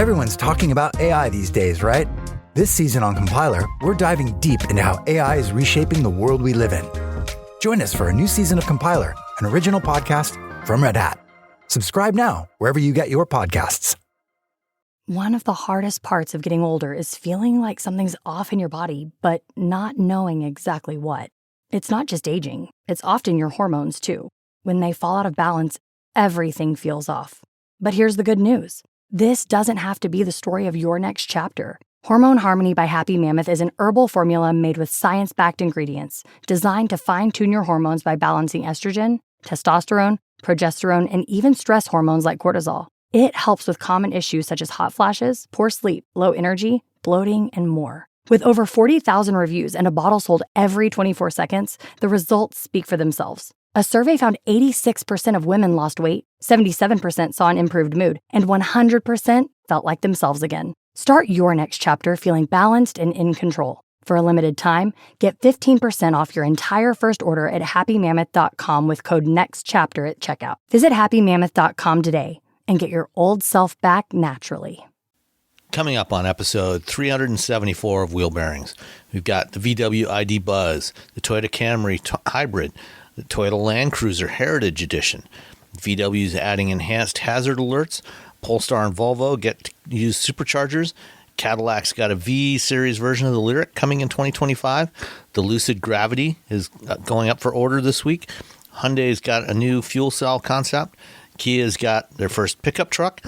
Everyone's talking about AI these days, right? This season on Compiler, we're diving deep into how AI is reshaping the world we live in. Join us for a new season of Compiler, an original podcast from Red Hat. Subscribe now, wherever you get your podcasts. One of the hardest parts of getting older is feeling like something's off in your body, but not knowing exactly what. It's not just aging, it's often your hormones too. When they fall out of balance, everything feels off. But here's the good news. This doesn't have to be the story of your next chapter. Hormone Harmony by Happy Mammoth is an herbal formula made with science-backed ingredients designed to fine-tune your hormones by balancing estrogen, testosterone, progesterone, and even stress hormones like cortisol. It helps with common issues such as hot flashes, poor sleep, low energy, bloating, and more. With over 40,000 reviews and a bottle sold every 24 seconds, the results speak for themselves. A survey found 86% of women lost weight, 77% saw an improved mood, and 100% felt like themselves again. Start your next chapter feeling balanced and in control. For a limited time, get 15% off your entire first order at happymammoth.com with code NEXTCHAPTER at checkout. Visit happymammoth.com today and get your old self back naturally. Coming up on episode 374 of Wheel Bearings, we've got the VW ID Buzz, the Toyota Camry Hybrid, the Toyota Land Cruiser Heritage Edition. VW is adding enhanced hazard alerts. Polestar and Volvo get to use superchargers. Cadillac's got a V-Series version of the Lyriq coming in 2025. The Lucid Gravity is going up for order this week. Hyundai's got a new fuel cell concept. Kia's got their first pickup truck.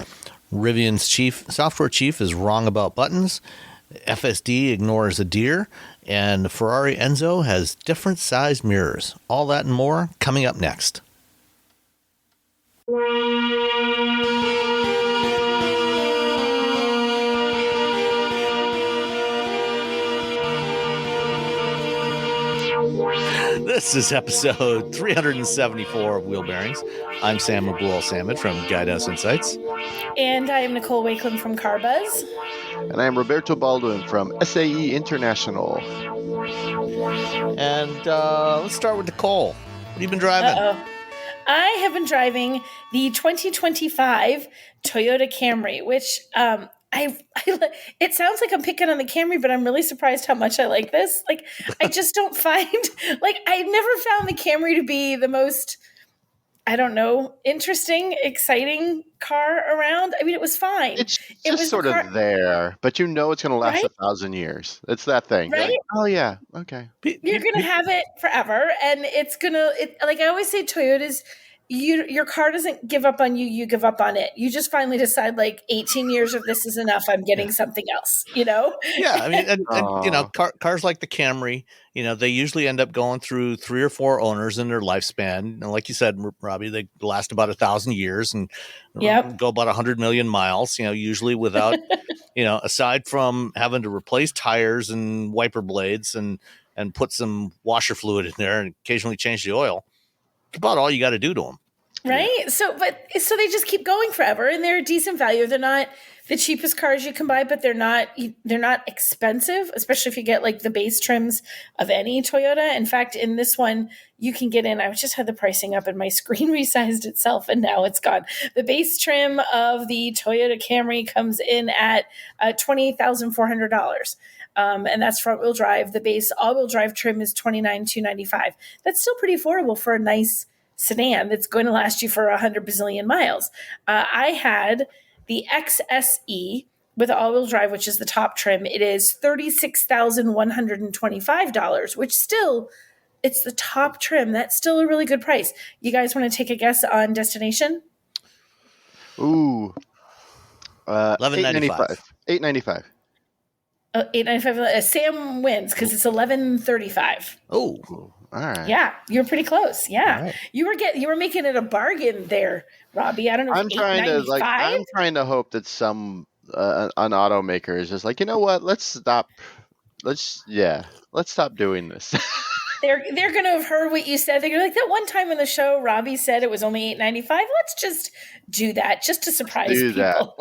Rivian's software chief is wrong about buttons. FSD ignores a deer. And the Ferrari Enzo has different sized mirrors. All that and more coming up next. This is episode 374 of Wheel Bearings. I'm Sam Abul-Samad from Guidehouse Insights. And I am Nicole Wakeland from Car Buzz. And I am Roberto Baldwin from SAE International. And let's start with Nicole. What have you been driving? I have been driving the 2025 Toyota Camry, which it sounds like I'm picking on the Camry, but I'm really surprised how much I like this. Like, I just don't find, I never found the Camry to be the most, I don't know, interesting, exciting car around. I mean, it was fine. It was sort of there, but you know it's going to last 1,000 years. It's that thing. Right? Like, oh, yeah. Okay. You're going to have it forever, and it's going to, like I always say, Toyotas, your car doesn't give up on you, you give up on it. You just finally decide, 18 years of this is enough. I'm getting something else, Yeah, I mean, and cars like the Camry, they usually end up going through 3 or 4 owners in their lifespan. And like you said, Robbie, they last about 1,000 years and go about 100 million miles, usually without, aside from having to replace tires and wiper blades and put some washer fluid in there and occasionally change the oil. About all you got to do to them. Right. So they just keep going forever, and they're a decent value. They're not the cheapest cars you can buy, but they're not expensive, especially if you get the base trims of any Toyota. In fact, in this one, you can get in, I just had the pricing up and my screen resized itself and now it's gone. The base trim of the Toyota Camry comes in at $28,400. And that's front wheel drive. The base all wheel drive trim is $29,295. That's still pretty affordable for a nice sedan that's going to last you for 100 bazillion miles. I had the XSE with all wheel drive, which is the top trim. It is $36,125, which still, it's the top trim. That's still a really good price. You guys want to take a guess on destination? Ooh, $11.95. $8.95. $8.95. Sam wins because it's $11.35. Oh, all right. Yeah, you're pretty close. Yeah, right. You were making it a bargain there, Robbie. I don't know. I'm trying to hope that some an automaker is just you know what? Let's stop. Let's stop doing this. They're going to have heard what you said. They're going to that one time in the show, Robbie said it was only $8.95. Let's just do that just to surprise people.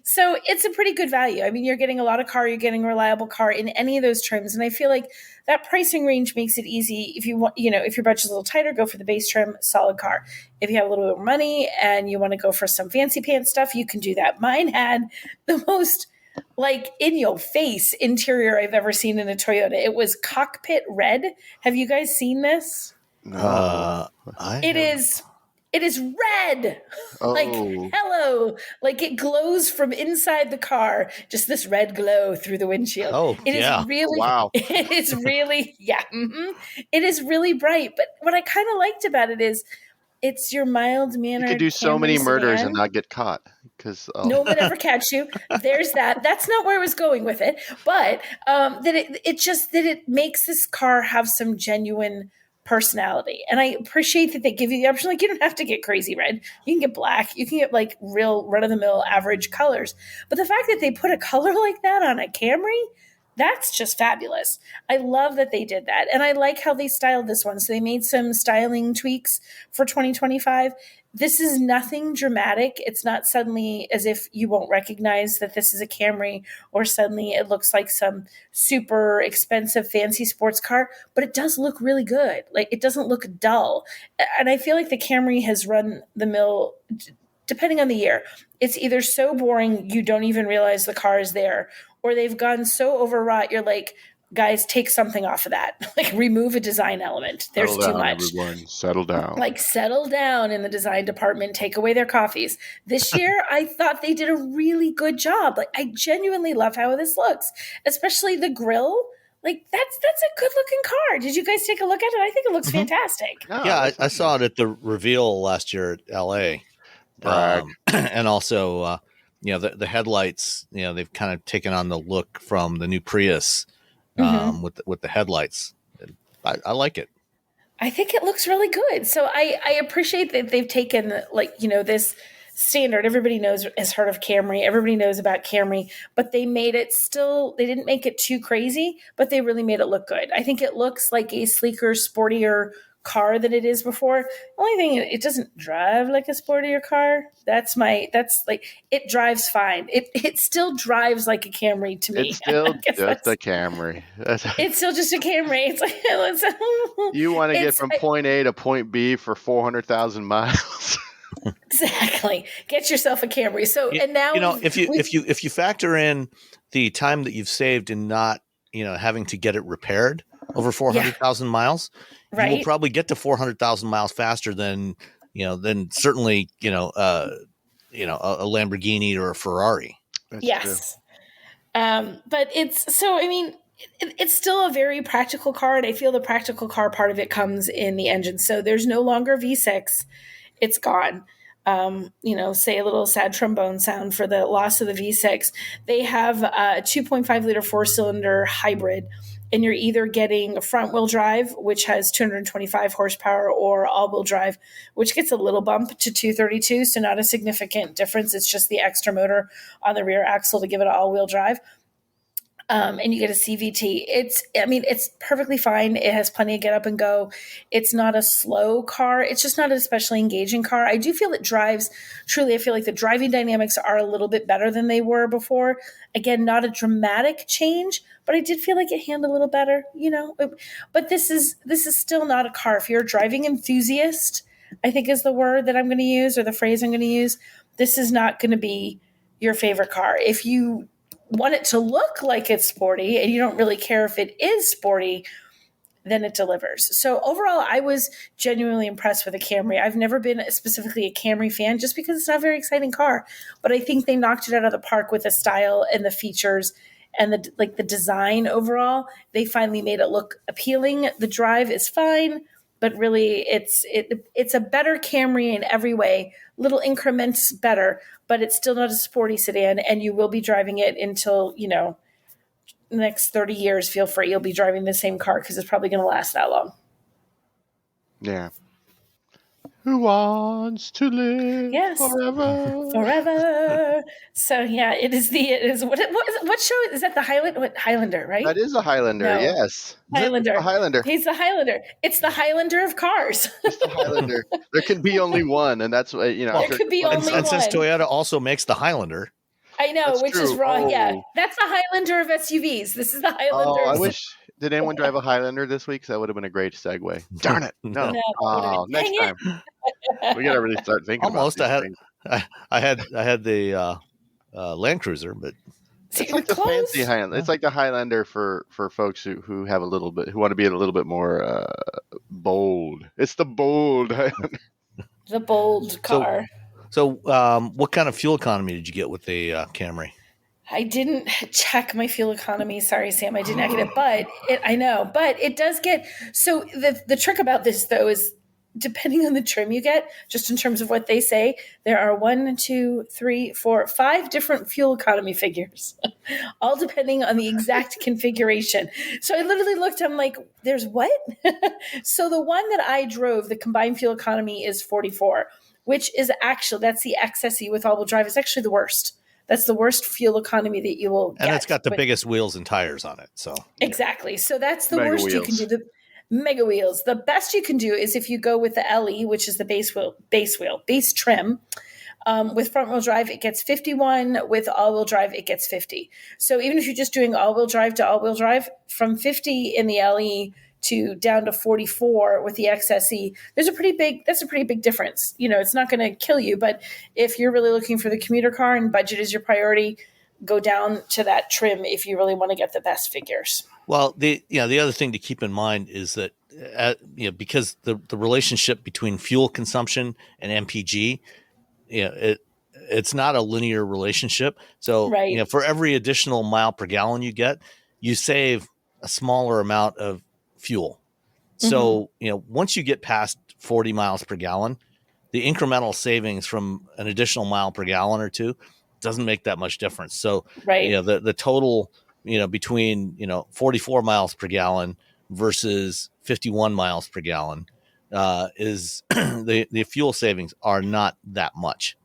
So it's a pretty good value. I mean, you're getting a lot of car, you're getting a reliable car in any of those trims. And I feel like that pricing range makes it easy. If you want, if your budget's a little tighter, go for the base trim, solid car. If you have a little bit more money and you want to go for some fancy pants stuff, you can do that. Mine had the most in your face interior I've ever seen in a Toyota. It was cockpit red. Have you guys seen this? No. It is red. Oh. Hello. It glows from inside the car. Just this red glow through the windshield. Oh, it is really, wow. It is really, It is really bright. But what I kind of liked about it is it's your mild-mannered. You could do so many murders sedan. and not get caught. Because no one would ever catch you. There's that. That's not where I was going with it. But that it makes this car have some genuine personality. And I appreciate that they give you the option. You don't have to get crazy red. You can get black. You can get real run-of-the-mill average colors. But the fact that they put a color like that on a Camry, that's just fabulous. I love that they did that. And I like how they styled this one. So they made some styling tweaks for 2025. This is nothing dramatic. It's not suddenly as if you won't recognize that this is a Camry, or suddenly it looks like some super expensive fancy sports car, but it does look really good. It doesn't look dull. And I feel like the Camry has run the mill, depending on the year. It's either so boring you don't even realize the car is there, or they've gone so overwrought you're like, guys, take something off of that. Remove a design element. There's settle too down, much. Everyone. Settle down. Settle down in the design department. Take away their coffees. This year, I thought they did a really good job. I genuinely love how this looks, especially the grille. That's a good looking car. Did you guys take a look at it? I think it looks fantastic. No, Yeah, I saw it at the reveal last year at LA. And also, the headlights, they've kind of taken on the look from the new Prius. With the headlights. I like it. I think it looks really good. So I appreciate that they've taken this standard. Everybody has heard of Camry. Everybody knows about Camry, but they made it they didn't make it too crazy, but they really made it look good. I think it looks like a sleeker, sportier car than it is before. The only thing, it doesn't drive like a sportier car. It drives fine. It still drives like a Camry to me. It's still just a Camry. It's still just a Camry. You want to get from point A to point B for 400,000 miles. Exactly. Get yourself a Camry. So, and now if you factor in the time that you've saved in not, having to get it repaired over 400,000 miles, right, you will probably get to 400,000 miles faster than certainly, a Lamborghini or a Ferrari. That's yes. But it's still a very practical car. And I feel the practical car part of it comes in the engine. So there's no longer V6. It's gone. Say a little sad trombone sound for the loss of the V6. They have a 2.5 liter 4-cylinder hybrid, and you're either getting a front wheel drive, which has 225 horsepower, or all wheel drive, which gets a little bump to 232. So not a significant difference. It's just the extra motor on the rear axle to give it all wheel drive. And you get a CVT. It's perfectly fine. It has plenty of get up and go. It's not a slow car. It's just not an especially engaging car. I do feel it drives, truly, I feel like the driving dynamics are a little bit better than they were before. Again, not a dramatic change, but I did feel like it handled a little better, But this is still not a car. If you're a driving enthusiast, I think is the word that I'm going to use, or the phrase I'm going to use, this is not going to be your favorite car. If you want it to look like it's sporty and you don't really care if it is sporty, then it delivers. So overall, I was genuinely impressed with the Camry. I've never been specifically a Camry fan just because it's not a very exciting car, but I think they knocked it out of the park with the style and the features and the design overall. They finally made it look appealing. The drive is fine, but really it's a better Camry in every way, little increments better, but it's still not a sporty sedan, and you will be driving it until, the next 30 years. Feel free. You'll be driving the same car because it's probably going to last that long. Yeah. Who wants to live forever? Forever. So yeah, it is what show is that? The Highlander, right? That is a Highlander. No. Yes. Highlander. A Highlander. He's the Highlander. It's the Highlander of cars. It's the Highlander. There can be only one, and that's what there could be only one. And since Toyota also makes the Highlander, I know, That's which is true. wrong. Yeah, Oh. that's the Highlander of SUVs. This is the Highlander. Oh, I of wish. Did anyone drive a Highlander this week? 'Cause that would have been a great segue. Darn it! No. No, Oh, next dang it. time. We gotta really start thinking Almost. about these things. I had the Land Cruiser, but See, It's like the close. fancy Highlander. It's like the Highlander for folks who have a little bit, who want to be a little bit more bold. It's the bold Highlander. The bold car. So, what kind of fuel economy did you get with the Camry? I didn't check my fuel economy. Sorry, Sam, I did not get it. But I know. But it does get. So the trick about this, though, is depending on the trim you get, just in terms of what they say, there are 1, 2, 3, 4, 5 different fuel economy figures, all depending on the exact configuration. So I literally looked, I'm like, there's what? So the one that I drove, the combined fuel economy is 44, which is actually, that's the XSE with all-wheel drive. It's actually the worst. That's the worst fuel economy that you will get. And it's got the biggest wheels and tires on it. So exactly. So that's the Mega worst you wheels. can do. The mega wheels. The best you can do is if you go with the LE, which is the base trim. With front wheel drive, it gets 51. With all wheel drive, it gets 50. So even if you're just doing all wheel drive to all wheel drive, from 50 in the LE to down to 44 with the XSE, that's a pretty big difference. You know, it's not going to kill you, but if you're really looking for the commuter car and budget is your priority, go down to that trim if you really want to get the best figures. Well, the other thing to keep in mind is that because the relationship between fuel consumption and MPG, it's not a linear relationship. So Right. For every additional mile per gallon you get, you save a smaller amount of fuel. So once you get past 40 miles per gallon, the incremental savings from an additional mile per gallon or two doesn't make that much difference. So Right. the total between 44 miles per gallon versus 51 miles per gallon is the fuel savings are not that much.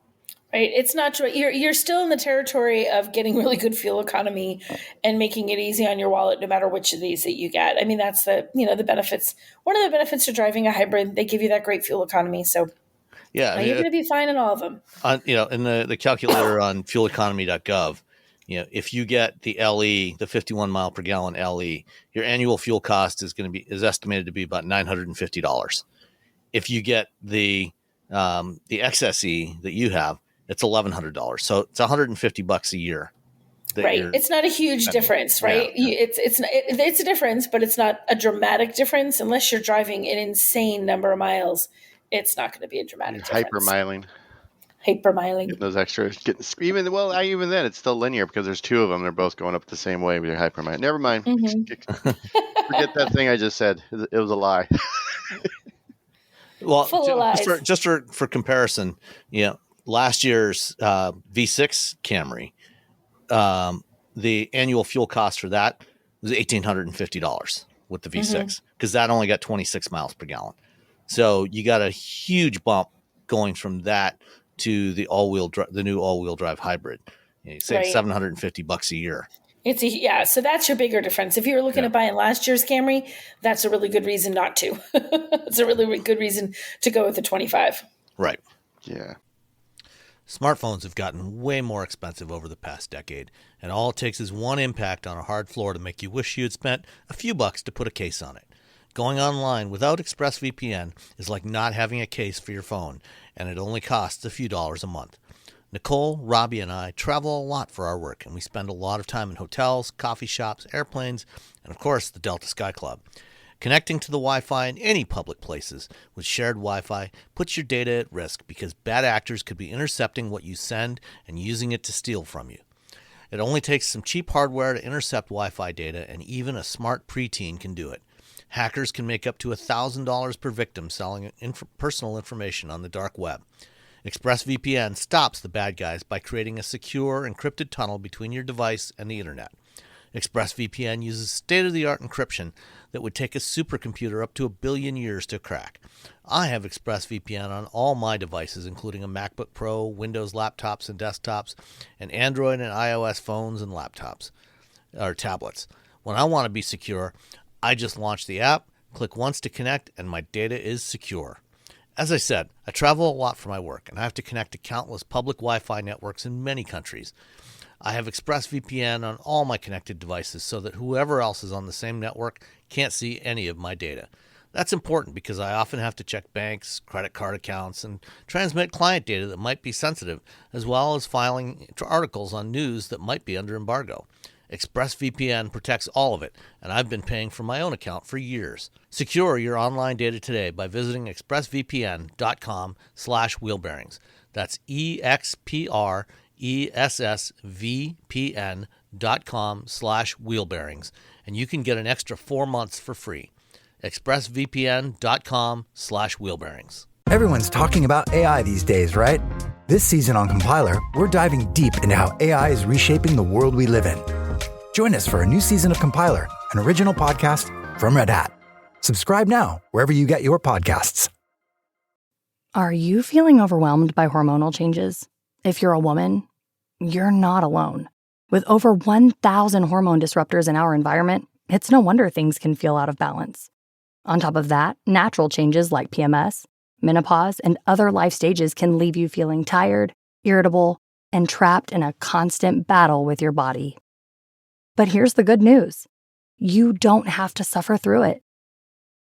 Right. It's not true. You're still in the territory of getting really good fuel economy and making it easy on your wallet, no matter which of these that you get. I mean, that's the benefits. One of the benefits to driving a hybrid, they give you that great fuel economy. So Yeah. you're going to be fine in all of them. In the calculator on fueleconomy.gov, if you get the LE, the 51 mile per gallon LE, your annual fuel cost is estimated to be about $950. If you get the XSE that you have, it's $1,100. So it's $150 a year. Right. It's not a huge difference, right? Yeah. It's a difference, but it's not a dramatic difference unless you're driving an insane number of miles. It's not going to be a dramatic difference. Hypermiling. Getting those extra, even then, it's still linear because there's two of them. They're both going up the same way with your hypermiling. Never mind. Mm-hmm. Forget that thing I just said. It was a lie. Well, Full of lies. just for comparison, last year's V6 Camry, the annual fuel cost for that was $1,850 with the V6 because that only got 26 miles per gallon. So you got a huge bump going from that to the new all-wheel drive hybrid. You save $750 a year. So that's your bigger difference. If you were looking at buying last year's Camry, that's a really good reason not to. It's a really good reason to go with the 25. Right. Yeah. Smartphones have gotten way more expensive over the past decade, and all it takes is one impact on a hard floor to make you wish you had spent a few bucks to put a case on it. Going online without ExpressVPN is like not having a case for your phone, and it only costs a few dollars a month. Nicole, Robbie, and I travel a lot for our work, and we spend a lot of time in hotels, coffee shops, airplanes, and of course the Delta Sky Club. Connecting to the Wi-Fi in any public places with shared Wi-Fi puts your data at risk because bad actors could be intercepting what you send and using it to steal from you. It only takes some cheap hardware to intercept Wi-Fi data, and even a smart preteen can do it. Hackers can make up to $1,000 per victim selling personal information on the dark web. ExpressVPN stops the bad guys by creating a secure, encrypted tunnel between your device and the internet. ExpressVPN uses state-of-the-art encryption that would take a supercomputer up to 1 billion years to crack. I have ExpressVPN on all my devices, including a MacBook Pro, Windows laptops and desktops, and Android and iOS phones and laptops, or tablets. When I want to be secure, I just launch the app, click once to connect, and my data is secure. As I said, I travel a lot for my work, and I have to connect to countless public Wi-Fi networks in many countries. I have ExpressVPN on all my connected devices so that whoever else is on the same network can't see any of my data. That's important because I often have to check banks, credit card accounts, and transmit client data that might be sensitive, as well as filing articles on news that might be under embargo. ExpressVPN protects all of it, and I've been paying for my own account for years. Secure your online data today by visiting expressvpn.com/wheelbearings. That's expressvpn.com/wheelbearings, and you can get an extra 4 months for free. expressvpn.com/wheelbearings. Everyone's talking about AI these days, right? This season on Compiler, we're diving deep into how AI is reshaping the world we live in. Join us for a new season of Compiler, an original podcast from Red Hat. Subscribe now wherever you get your podcasts. Are you feeling overwhelmed by hormonal changes? If you're a woman, you're not alone. With over 1,000 hormone disruptors in our environment, it's no wonder things can feel out of balance. On top of that, natural changes like PMS, menopause, and other life stages can leave you feeling tired, irritable, and trapped in a constant battle with your body. But here's the good news. You don't have to suffer through it.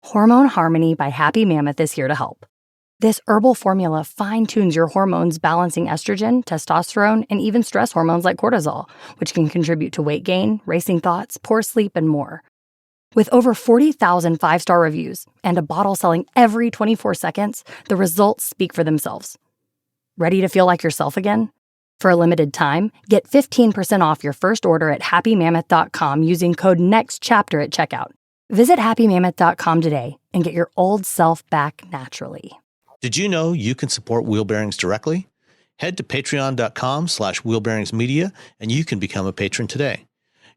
Hormone Harmony by Happy Mammoth is here to help. This herbal formula fine-tunes your hormones, balancing estrogen, testosterone, and even stress hormones like cortisol, which can contribute to weight gain, racing thoughts, poor sleep, and more. With over 40,000 five-star reviews and a bottle selling every 24 seconds, the results speak for themselves. Ready to feel like yourself again? For a limited time, get 15% off your first order at happymammoth.com using code NEXTCHAPTER at checkout. Visit happymammoth.com today and get your old self back naturally. Did you know you can support Wheel Bearings directly? Head to patreon.com/wheelbearingsmedia and you can become a patron today.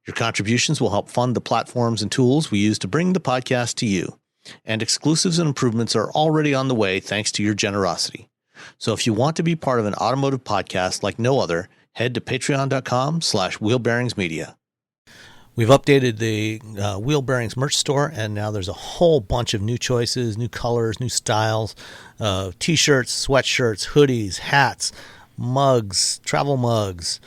Your contributions will help fund the platforms and tools we use to bring the podcast to you. And exclusives and improvements are already on the way thanks to your generosity. So if you want to be part of an automotive podcast like no other, head to patreon.com/wheelbearingsmedia. We've updated the Wheel Bearings merch store, and now there's a whole bunch of new choices, new colors, new styles, t-shirts, sweatshirts, hoodies, hats, mugs, travel mugs,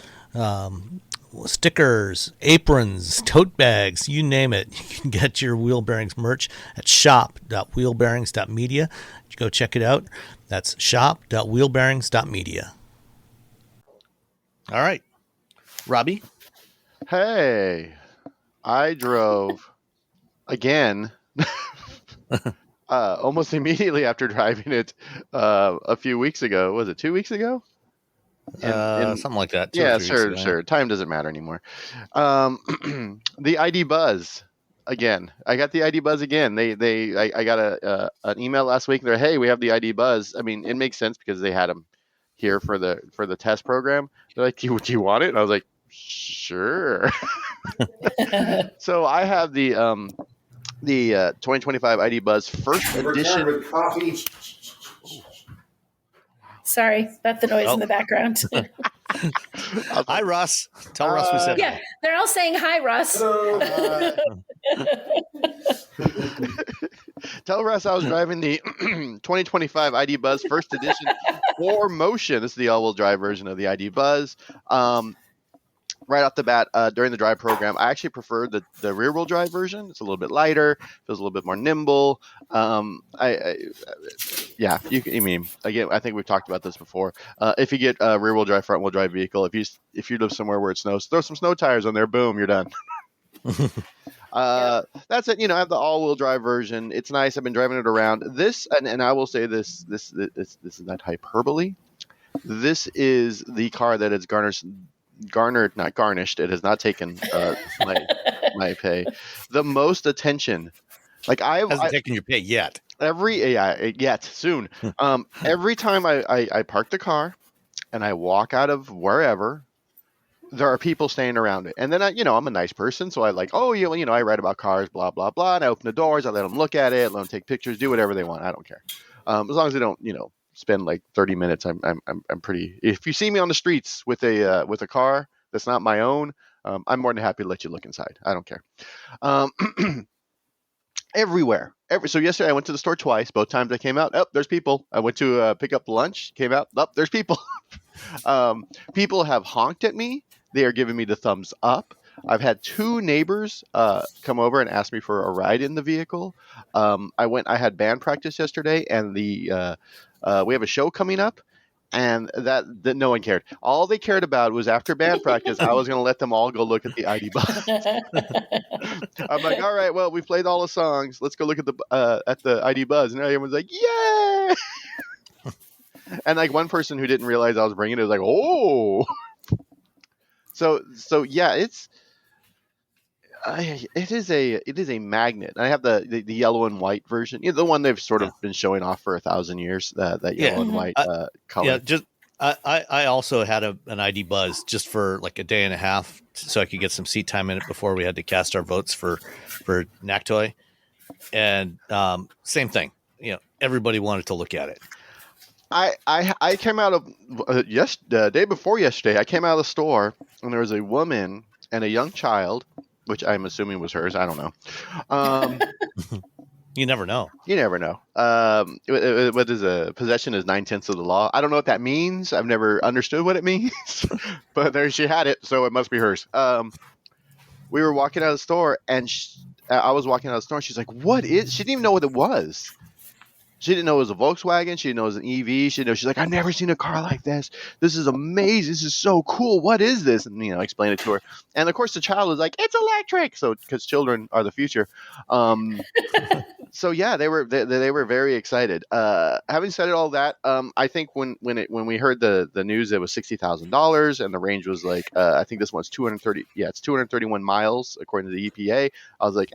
stickers, aprons, tote bags, you name it. You can get your Wheel Bearings merch at shop.wheelbearings.media. Go check it out. That's shop.wheelbearings.media. All right. Robbie? Hey, I drove again almost immediately after driving it a few weeks ago. Was it 2 weeks ago? Something like that. Yeah, sure. Time doesn't matter anymore. The ID Buzz again. I got the ID Buzz again. I got an email last week. They're, hey, we have the ID Buzz. I mean, it makes sense because they had them here for the test program. They're like, do you want it? And I was like, sure. So I have the 2025 ID Buzz first edition. With coffee. Sorry about the noise in the background. Hi, Russ. Tell Russ we said yeah, they're all saying hi, Russ. Tell Russ I was driving the 2025 ID Buzz first edition for motion. This is the all-wheel drive version of the ID Buzz. Right off the bat, during the drive program, I actually prefer the rear-wheel drive version. It's a little bit lighter, feels a little bit more nimble. Again, I think we've talked about this before. If you get a rear-wheel drive, front-wheel drive vehicle, if you live somewhere where it snows, throw some snow tires on there. Boom, you're done. That's it. I have the all-wheel drive version. It's nice. I've been driving it around. This, and I will say this is not hyperbole. This is the car that has not garnished. It has not taken my pay. The most attention. Like hasn't taken your pay yet. Yet soon. Every time I park the car and I walk out of wherever, there are people standing around it. And then I'm a nice person, so I I write about cars, blah blah blah, and I open the doors, I let them look at it, let them take pictures, do whatever they want. I don't care, as long as they don't spend like 30 minutes. I'm pretty. If you see me on the streets with a car that's not my own, I'm more than happy to let you look inside. I don't care. Everywhere. So yesterday I went to the store twice. Both times I came out, there's people. I went to pick up lunch, came out, there's people. People have honked at me. They are giving me the thumbs up. I've had 2 neighbors come over and ask me for a ride in the vehicle. I had band practice yesterday, and we have a show coming up, and that no one cared. All they cared about was after band practice, I was going to let them all go look at the ID Buzz. I'm like, all right, well, we've played all the songs. Let's go look at the ID Buzz. And everyone's like, yay! And like one person who didn't realize I was bringing it was like, oh. So yeah, it is a magnet. I have the yellow and white version, the one they've sort of been showing off for 1,000 years. That yellow and white color. Yeah, just I also had an ID Buzz just for like a day and a half, so I could get some seat time in it before we had to cast our votes for NACTOY, and same thing. Everybody wanted to look at it. I came out of the day before yesterday. I came out of the store and there was a woman and a young child, which I'm assuming was hers. I don't know. You never know. You never know. What is a possession is 9/10 of the law. I don't know what that means. I've never understood what it means, but there she had it, so it must be hers. We were walking out of the store, and I was walking out of the store. And she's like, "What is?" She didn't even know what it was. She didn't know it was a Volkswagen. She didn't know it was an EV. She didn't know. She's like, I've never seen a car like this. This is amazing. This is so cool. What is this? And I explained it to her. And of course, the child was like, it's electric. So because children are the future. So yeah, they were very excited. Having said all that, I think when we heard the news, it was $60,000 and the range was like, I think this one's 230. Yeah, it's 231 miles according to the EPA. I was like,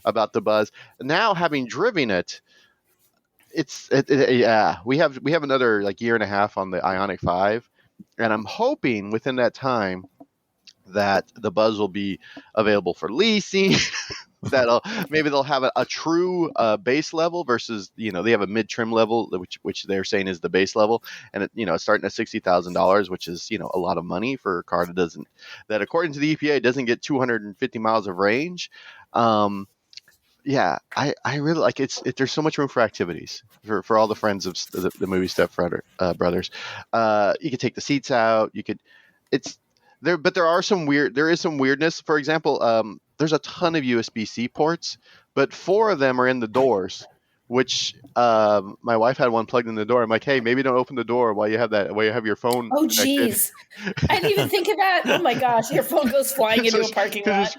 about the Buzz. Now, having driven it, we have another like year and a half on the Ioniq 5, and I'm hoping within that time that the Buzz will be available for leasing. Maybe they'll have a true base level versus they have a mid trim level which they're saying is the base level, and it's starting at $60,000, which is a lot of money for a car that according to the EPA doesn't get 250 miles of range. Yeah, I really like it. There's so much room for activities for all the friends of the movie Step Brothers. You could take the seats out. But there is some weirdness. For example, there's a ton of USB-C ports, but 4 of them are in the doors, which my wife had one plugged in the door. I'm like, hey, maybe don't open the door while you have your phone. Oh, geez. I didn't even think of that. Oh, my gosh. Your phone goes flying into a parking lot.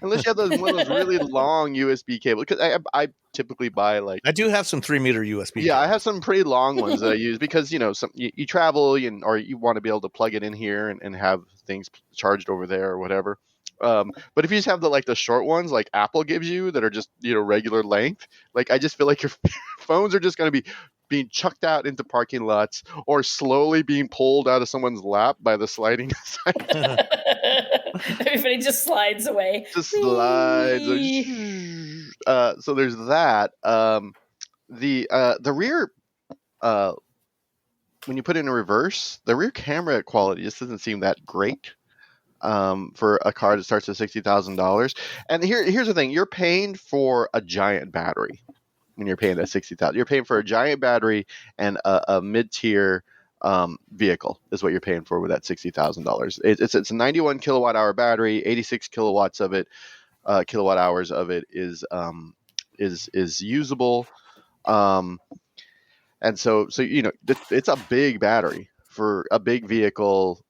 Unless you have one of those really long USB cables. Because I typically buy I do have some 3-meter USB. Yeah, I have some pretty long ones that I use because, you travel or you want to be able to plug it in here and have things charged over there or whatever. But if you just have the short ones like Apple gives you that are just regular length, I just feel like your phones are just going to be being chucked out into parking lots or slowly being pulled out of someone's lap by the sliding sign. Everybody just slides away. Just slides. So there's that. The rear, when you put it in reverse, the rear camera quality just doesn't seem that great. For a car that starts at $60,000. And here's the thing: you're paying for a giant battery when you're paying that $60,000. You're paying for a giant battery and a mid-tier vehicle is what you're paying for with that $60,000. It's a 91 kilowatt hour battery. 86 kilowatts of it, kilowatt hours of it is usable. And so it's a big battery for a big vehicle.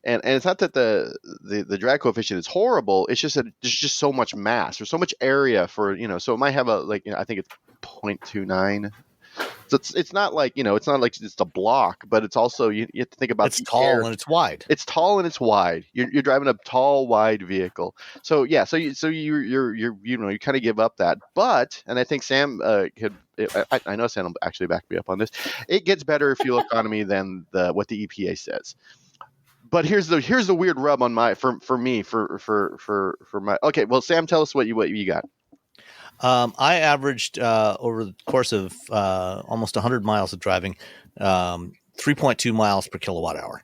And it's not that the drag coefficient is horrible. It's just that there's just so much mass. There's so much area for, so it might have I think it's 0.29. So it's not like, it's not like it's a block, but it's also, you have to think about it's tall and it's wide. It's tall and it's wide. You're driving a tall, wide vehicle. So yeah, so you kind of give up that. But, and I think Sam I know Sam will actually back me up on this. It gets better fuel economy than what the EPA says. But here's the weird rub on my for me. Okay, well, Sam, tell us what you got. I averaged over the course of almost 100 miles of driving, 3.2 miles per kilowatt hour,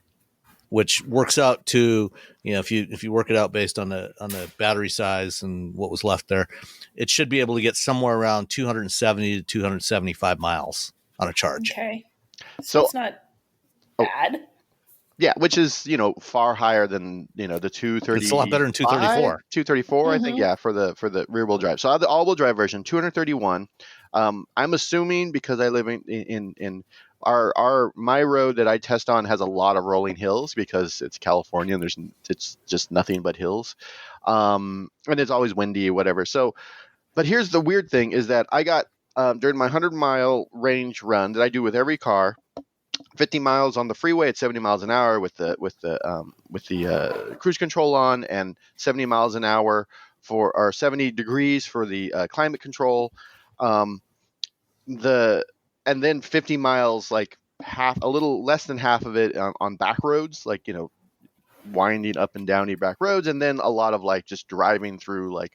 which works out to if you work it out based on the battery size and what was left there, it should be able to get somewhere around 270 to 275 miles on a charge. Okay, so it's not bad. Yeah, which is, far higher than, the 230. It's a lot better than 234. 234, I think, yeah, for the rear wheel drive. So the all wheel drive version, 231. I'm assuming because I live in my road that I test on has a lot of rolling hills because it's California and it's just nothing but hills. And it's always windy or whatever. So, but here's the weird thing is that I got during my 100-mile range run that I do with every car, 50 miles on the freeway at 70 miles an hour with the cruise control on, and 70 miles an hour or 70 degrees for the climate control. And then 50 miles, like a little less than half of it on back roads, like, winding up and downy back roads. And then a lot of like just driving through like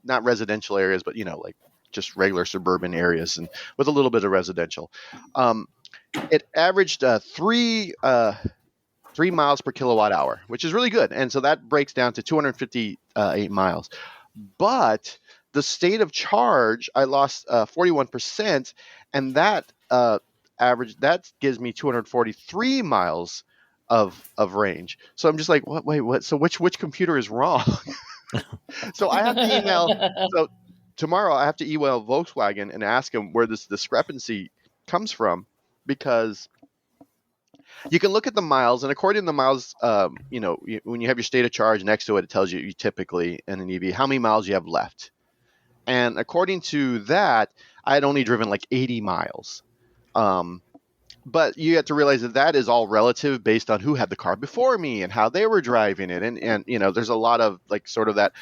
not residential areas, but, like just regular suburban areas and with a little bit of residential. It averaged 3 miles per kilowatt hour, which is really good. And so that breaks down to 258 miles. But the state of charge, I lost 41%, and that that gives me 243 miles of range. So I'm just like, what? So which computer is wrong? So I have to email. So tomorrow I have to email Volkswagen and ask them where this discrepancy comes from, because you can look at the miles, and according to the miles, when you have your state of charge next to it, it tells you typically in an EV how many miles you have left. And according to that, I had only driven like 80 miles. But you have to realize that is all relative based on who had the car before me and how they were driving it. And there's a lot of like sort of that.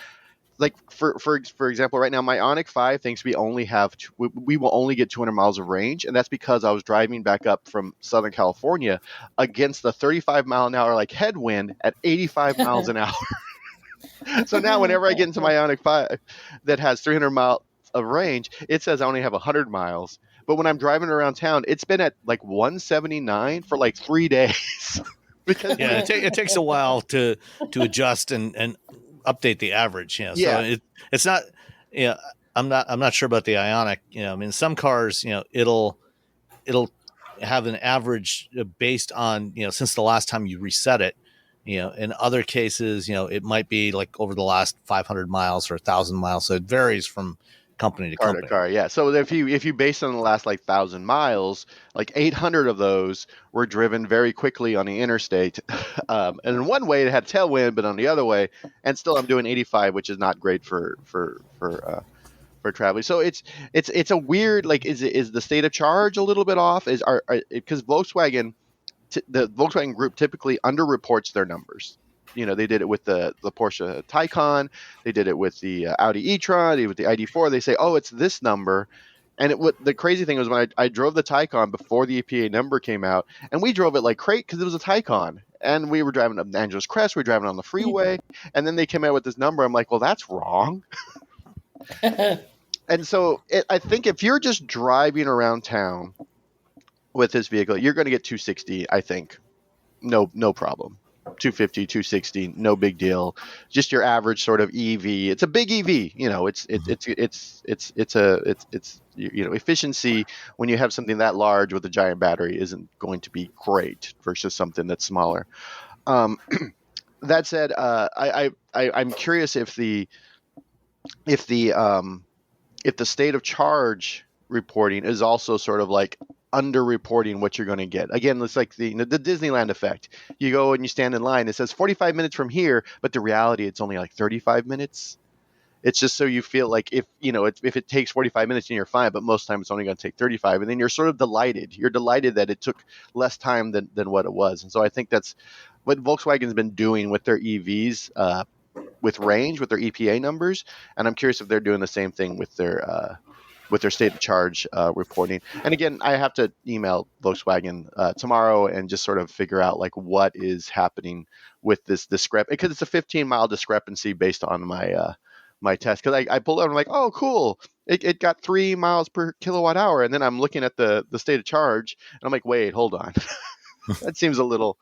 Like for example, right now my Ioniq 5 thinks we will only get 200 miles of range, and that's because I was driving back up from Southern California against the 35 mile an hour like headwind at 85 miles an hour. So now whenever I get into my Ioniq 5 that has 300 miles of range, it says I only have 100 miles. But when I'm driving around town, it's been at like 179 for like 3 days. Because it takes a while to adjust and update the average. So it's not. I'm not sure about the Ioniq. I mean, some cars, it'll have an average based on since the last time you reset it. In other cases, it might be like over the last 500 miles or 1,000 miles. So it varies from company to company. Car, yeah. So if you base it on the last like 1,000 miles, like 800 of those were driven very quickly on the interstate, and in one way it had tailwind, but on the other way, and still I'm doing 85, which is not great for traveling. So it's a weird, like, is the state of charge a little bit off? Because Volkswagen, the Volkswagen Group typically underreports their numbers. They did it with the Porsche Taycan. They did it with the Audi e-tron. They did it with the ID4. They say, oh, it's this number. And the crazy thing was when I drove the Taycan before the EPA number came out, and we drove it like crazy because it was a Taycan. And we were driving up Angeles Crest. We were driving on the freeway. And then they came out with this number. I'm like, well, that's wrong. And so I think if you're just driving around town with this vehicle, you're going to get 260, I think. No problem. 250, 260, no big deal. Just your average sort of EV. It's a big EV. It's efficiency when you have something that large with a giant battery isn't going to be great versus something that's smaller. That said, I'm curious if the state of charge reporting is also sort of like underreporting what you're going to get. Again, it's like the Disneyland effect. You go and you stand in line. It says 45 minutes from here, but the reality, it's only like 35 minutes. It's just so you feel like if it takes 45 minutes, then you're fine, but most time it's only going to take 35. And then you're sort of delighted. You're delighted that it took less time than what it was. And so I think that's what Volkswagen's been doing with their EVs, with range, with their EPA numbers. And I'm curious if they're doing the same thing with their state of charge reporting. And again, I have to email Volkswagen tomorrow and just sort of figure out like what is happening with this discrepancy, because it's a 15-mile discrepancy based on my test. Because I pulled out and I'm like, oh, cool. It got 3 miles per kilowatt hour. And then I'm looking at the state of charge and I'm like, wait, hold on. That seems a little.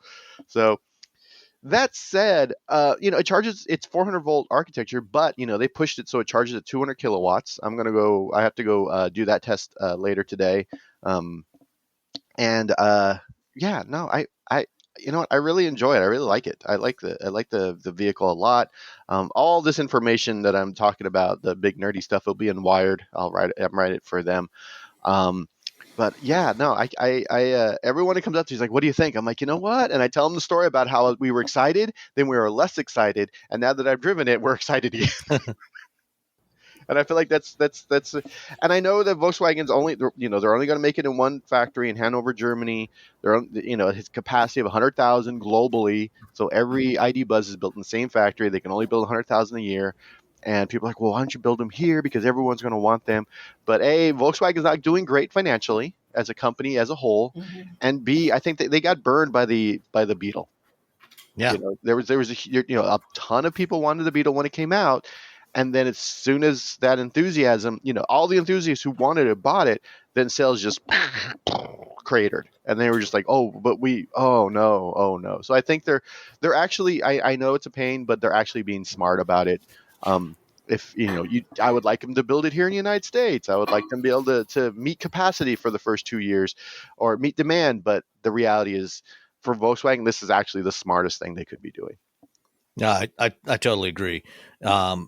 So that said, it charges, it's 400 volt architecture, but they pushed it so it charges at 200 kilowatts. I have to go do that test later today. you know what? I really enjoy it. I really like it. I like the vehicle a lot. All this information that I'm talking about, the big nerdy stuff, will be in Wired. I'm write it for them. But yeah, no, everyone that comes up to me is like, what do you think? I'm like, you know what? And I tell them the story about how we were excited, then we were less excited, and now that I've driven it, we're excited again. And I feel like that's, and I know that Volkswagen's they're only going to make it in one factory in Hanover, Germany. Its capacity of 100,000 globally. So every ID Buzz is built in the same factory. They can only build 100,000 a year. And people are like, well, why don't you build them here? Because everyone's going to want them. But A, Volkswagen's not doing great financially as a company as a whole. Mm-hmm. And B, I think they got burned by the Beetle. Yeah. There was a ton of people wanted the Beetle when it came out. And then as soon as that enthusiasm, all the enthusiasts who wanted it bought it, then sales just cratered. And they were just like, oh no. So I think they're actually, I know it's a pain, but they're actually being smart about it. I would like them to build it here in the United States. I would like them to be able to meet capacity for the first 2 years or meet demand. But the reality is, for Volkswagen, this is actually the smartest thing they could be doing. Yeah, I totally agree. Just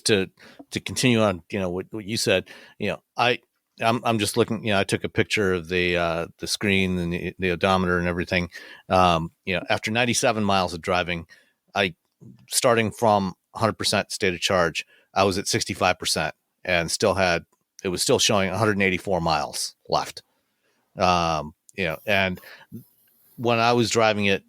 to continue on, what you said, I'm just looking, I took a picture of the screen and the odometer and everything. After 97 miles of driving, starting from 100% state of charge, I was at 65% and it was still showing 184 miles left. And when I was driving it,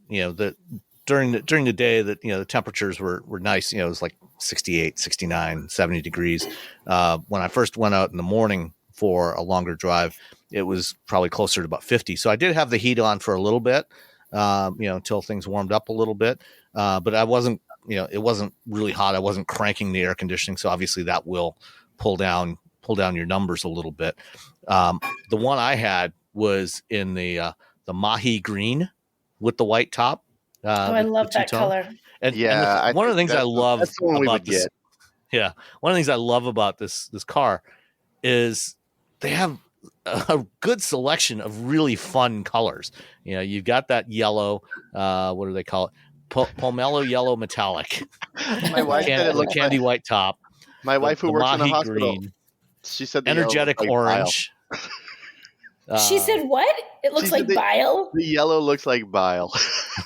during the day that, the temperatures were nice, it was like 68, 69, 70 degrees. When I first went out in the morning for a longer drive, it was probably closer to about 50. So I did have the heat on for a little bit, until things warmed up a little bit. But I wasn't, it wasn't really hot. I wasn't cranking the air conditioning. So obviously that will pull down your numbers a little bit. The one I had was in the Mahi green with the white top. I love that color. And one of the things I love about this, one of the things I love about this car is they have a good selection of really fun colors. You've got that yellow, what do they call it? Pomelo yellow metallic. My wife said it looked candy white top. My wife who works in the hospital, green, she said the energetic orange. She said what? It looks like bile? The yellow looks like bile.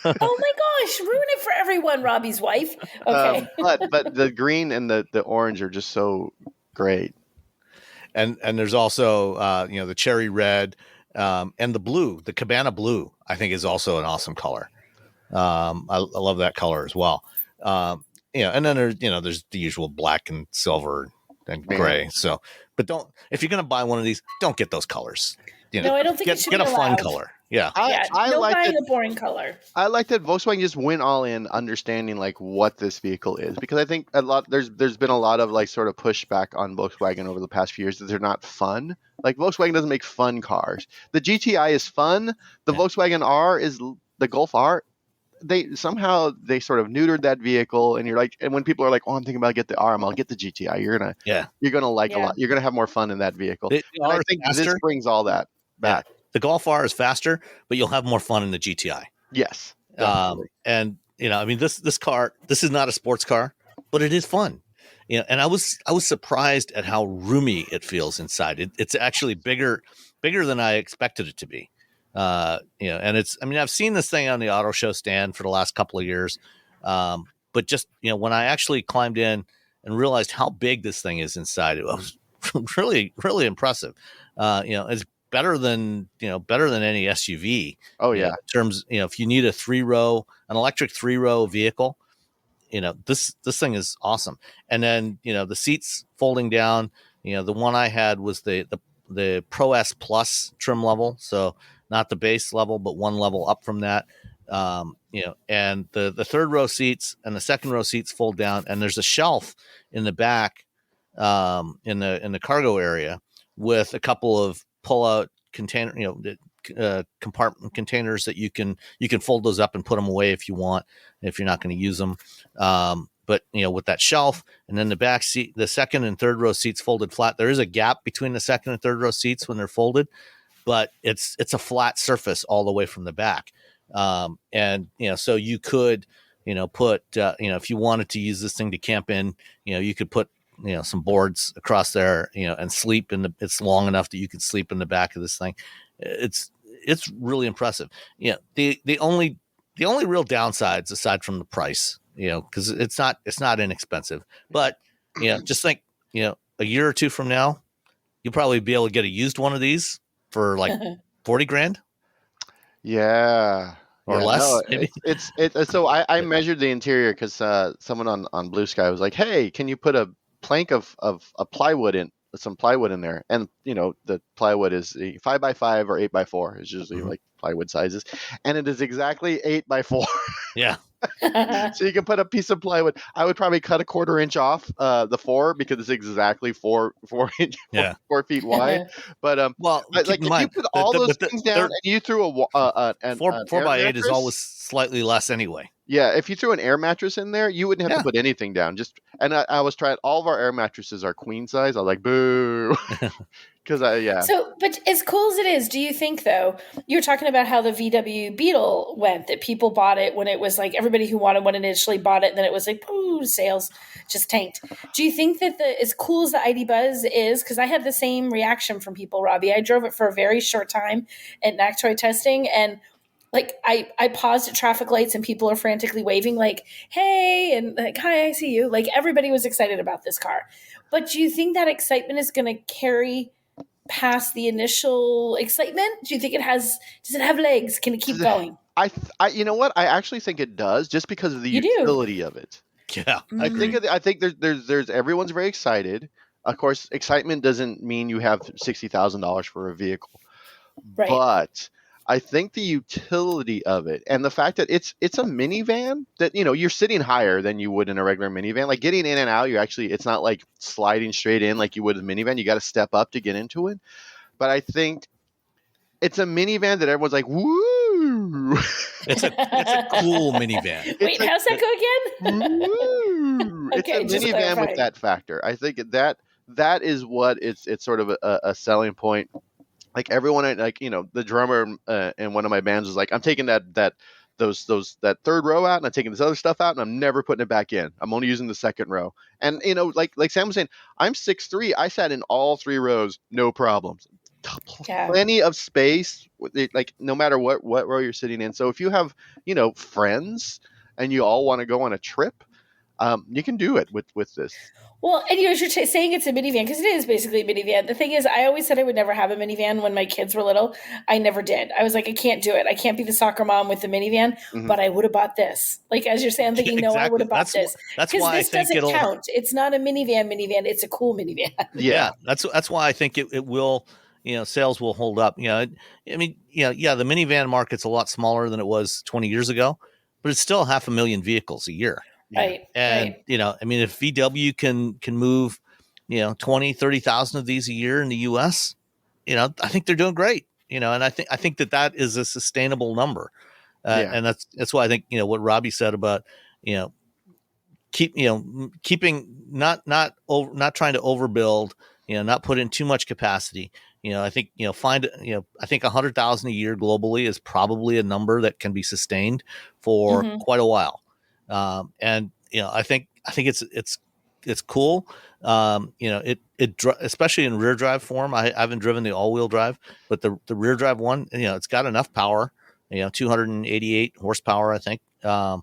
Oh my gosh, ruin it for everyone, Robbie's wife. Okay. But the green and the orange are just so great. And there's also the cherry red and the blue, the Cabana blue, I think is also an awesome color. I love that color as well. And then there's the usual black and silver and gray. So, but if you're going to buy one of these, don't get those colors. No, I don't think it should get be a allowed. fun color. Yeah. No buying a boring color. I like that Volkswagen just went all in understanding like what this vehicle is, because I think there's been a lot of like sort of pushback on Volkswagen over the past few years that they're not fun. Like Volkswagen doesn't make fun cars. The GTI is fun. The Volkswagen R is the Golf R. They sort of neutered that vehicle, and you're like, and when people are like, "Oh, I'm thinking about get the R, I'll get the GTI." You're gonna like a lot. You're gonna have more fun in that vehicle. I think this brings all that back. Yeah. The Golf R is faster, but you'll have more fun in the GTI. Yes. And this car, this is not a sports car, but it is fun. And I was surprised at how roomy it feels inside. It's actually bigger than I expected it to be. And I've seen this thing on the auto show stand for the last couple of years. But just, when I actually climbed in and realized how big this thing is inside, it was really, really impressive. It's better than any SUV. Oh yeah. In terms, if you need an electric 3-row vehicle, this thing is awesome. And then, the seats folding down, the one I had was the Pro S Plus trim level. So not the base level, but one level up from that. And the third row seats and the second row seats fold down, and there's a shelf in the back, in the cargo area with a couple of pull-out container, compartment containers that you can fold those up and put them away if you want, if you're not going to use them. But with that shelf, and then the back seat, the second and third row seats folded flat. There is a gap between the second and third row seats when they're folded, but it's a flat surface all the way from the back. And, so you could, put, if you wanted to use this thing to camp in, you could put, some boards across there, and sleep it's long enough that you could sleep in the back of this thing. It's really impressive. The only real downsides aside from the price, cause it's not inexpensive, but, just think, a year or two from now, you'll probably be able to get a used one of these for like 40 grand. Yeah. Or Yeah, less. no, Maybe. it's so I measured the interior because someone on Blue Sky was like, hey, can you put a plank of a plywood in some plywood in there? And the plywood is 5x5 or 8x4 is usually like plywood sizes, and it is exactly 8x4. Yeah. So you can put a piece of plywood. I would probably cut a 1/4 inch off the 4 because it's exactly 4 feet wide. But well, like if you put all those things down and you threw an 4x8 is always slightly less anyway. Yeah, if you threw an air mattress in there, you wouldn't have to put anything down. And I was trying. All of our air mattresses are queen size. I was like, boo. So, but as cool as it is, do you think though, you were talking about how the VW Beetle went, that people bought it when it was like everybody who wanted one initially bought it, and then it was like, pooh, sales just tanked. Do you think that as cool as the ID Buzz is, because I had the same reaction from people, Robbie, I drove it for a very short time at NACS toy testing, and like I paused at traffic lights and people are frantically waving like, hey, and like, hi, I see you. Like everybody was excited about this car. But do you think that excitement is going to carry past the initial excitement? Do you think does it have legs? Can it keep going? I you know what? I actually think it does, just because of the utility of it. Yeah. I think there's everyone's very excited. Of course, excitement doesn't mean you have $60,000 for a vehicle. Right. But I think the utility of it and the fact that it's a minivan that, you're sitting higher than you would in a regular minivan. Like getting in and out, it's not like sliding straight in like you would in a minivan. You got to step up to get into it. But I think it's a minivan that everyone's like, woo. It's a cool minivan. Wait, how's that go again? Woo. Okay, it's a minivan with that factor. I think that is what it's sort of a selling point. Like everyone, like, the drummer in one of my bands was like, I'm taking that third row out, and I'm taking this other stuff out, and I'm never putting it back in. I'm only using the second row. And like Sam was saying, I'm 6'3". I sat in all 3 rows, no problems. Yeah. Plenty of space, like no matter what row you're sitting in. So if you have friends and you all want to go on a trip, you can do it with this. Well, and you're saying it's a minivan, because it is basically a minivan. The thing is, I always said I would never have a minivan when my kids were little. I never did. I was like, I can't do it. I can't be the soccer mom with the minivan, but I would have bought this. Like, as you're saying, I'm thinking, no, I would have bought this. That's why this doesn't count. It's not a minivan. It's a cool minivan. Yeah. That's why I think it will, sales will hold up. The minivan market's a lot smaller than it was 20 years ago, but it's still 500,000 vehicles a year. Right. And, if VW can move, 20, 30,000 of these a year in the US, I think they're doing great, and I think that is a sustainable number. And that's why I think, what Robbie said about, keeping, not trying to overbuild, not put in too much capacity. I think, I think 100,000 a year globally is probably a number that can be sustained for quite a while. And I think it's cool. Especially in rear drive form. I haven't driven the all wheel drive, but the rear drive one, it's got enough power. 288 horsepower, I think. And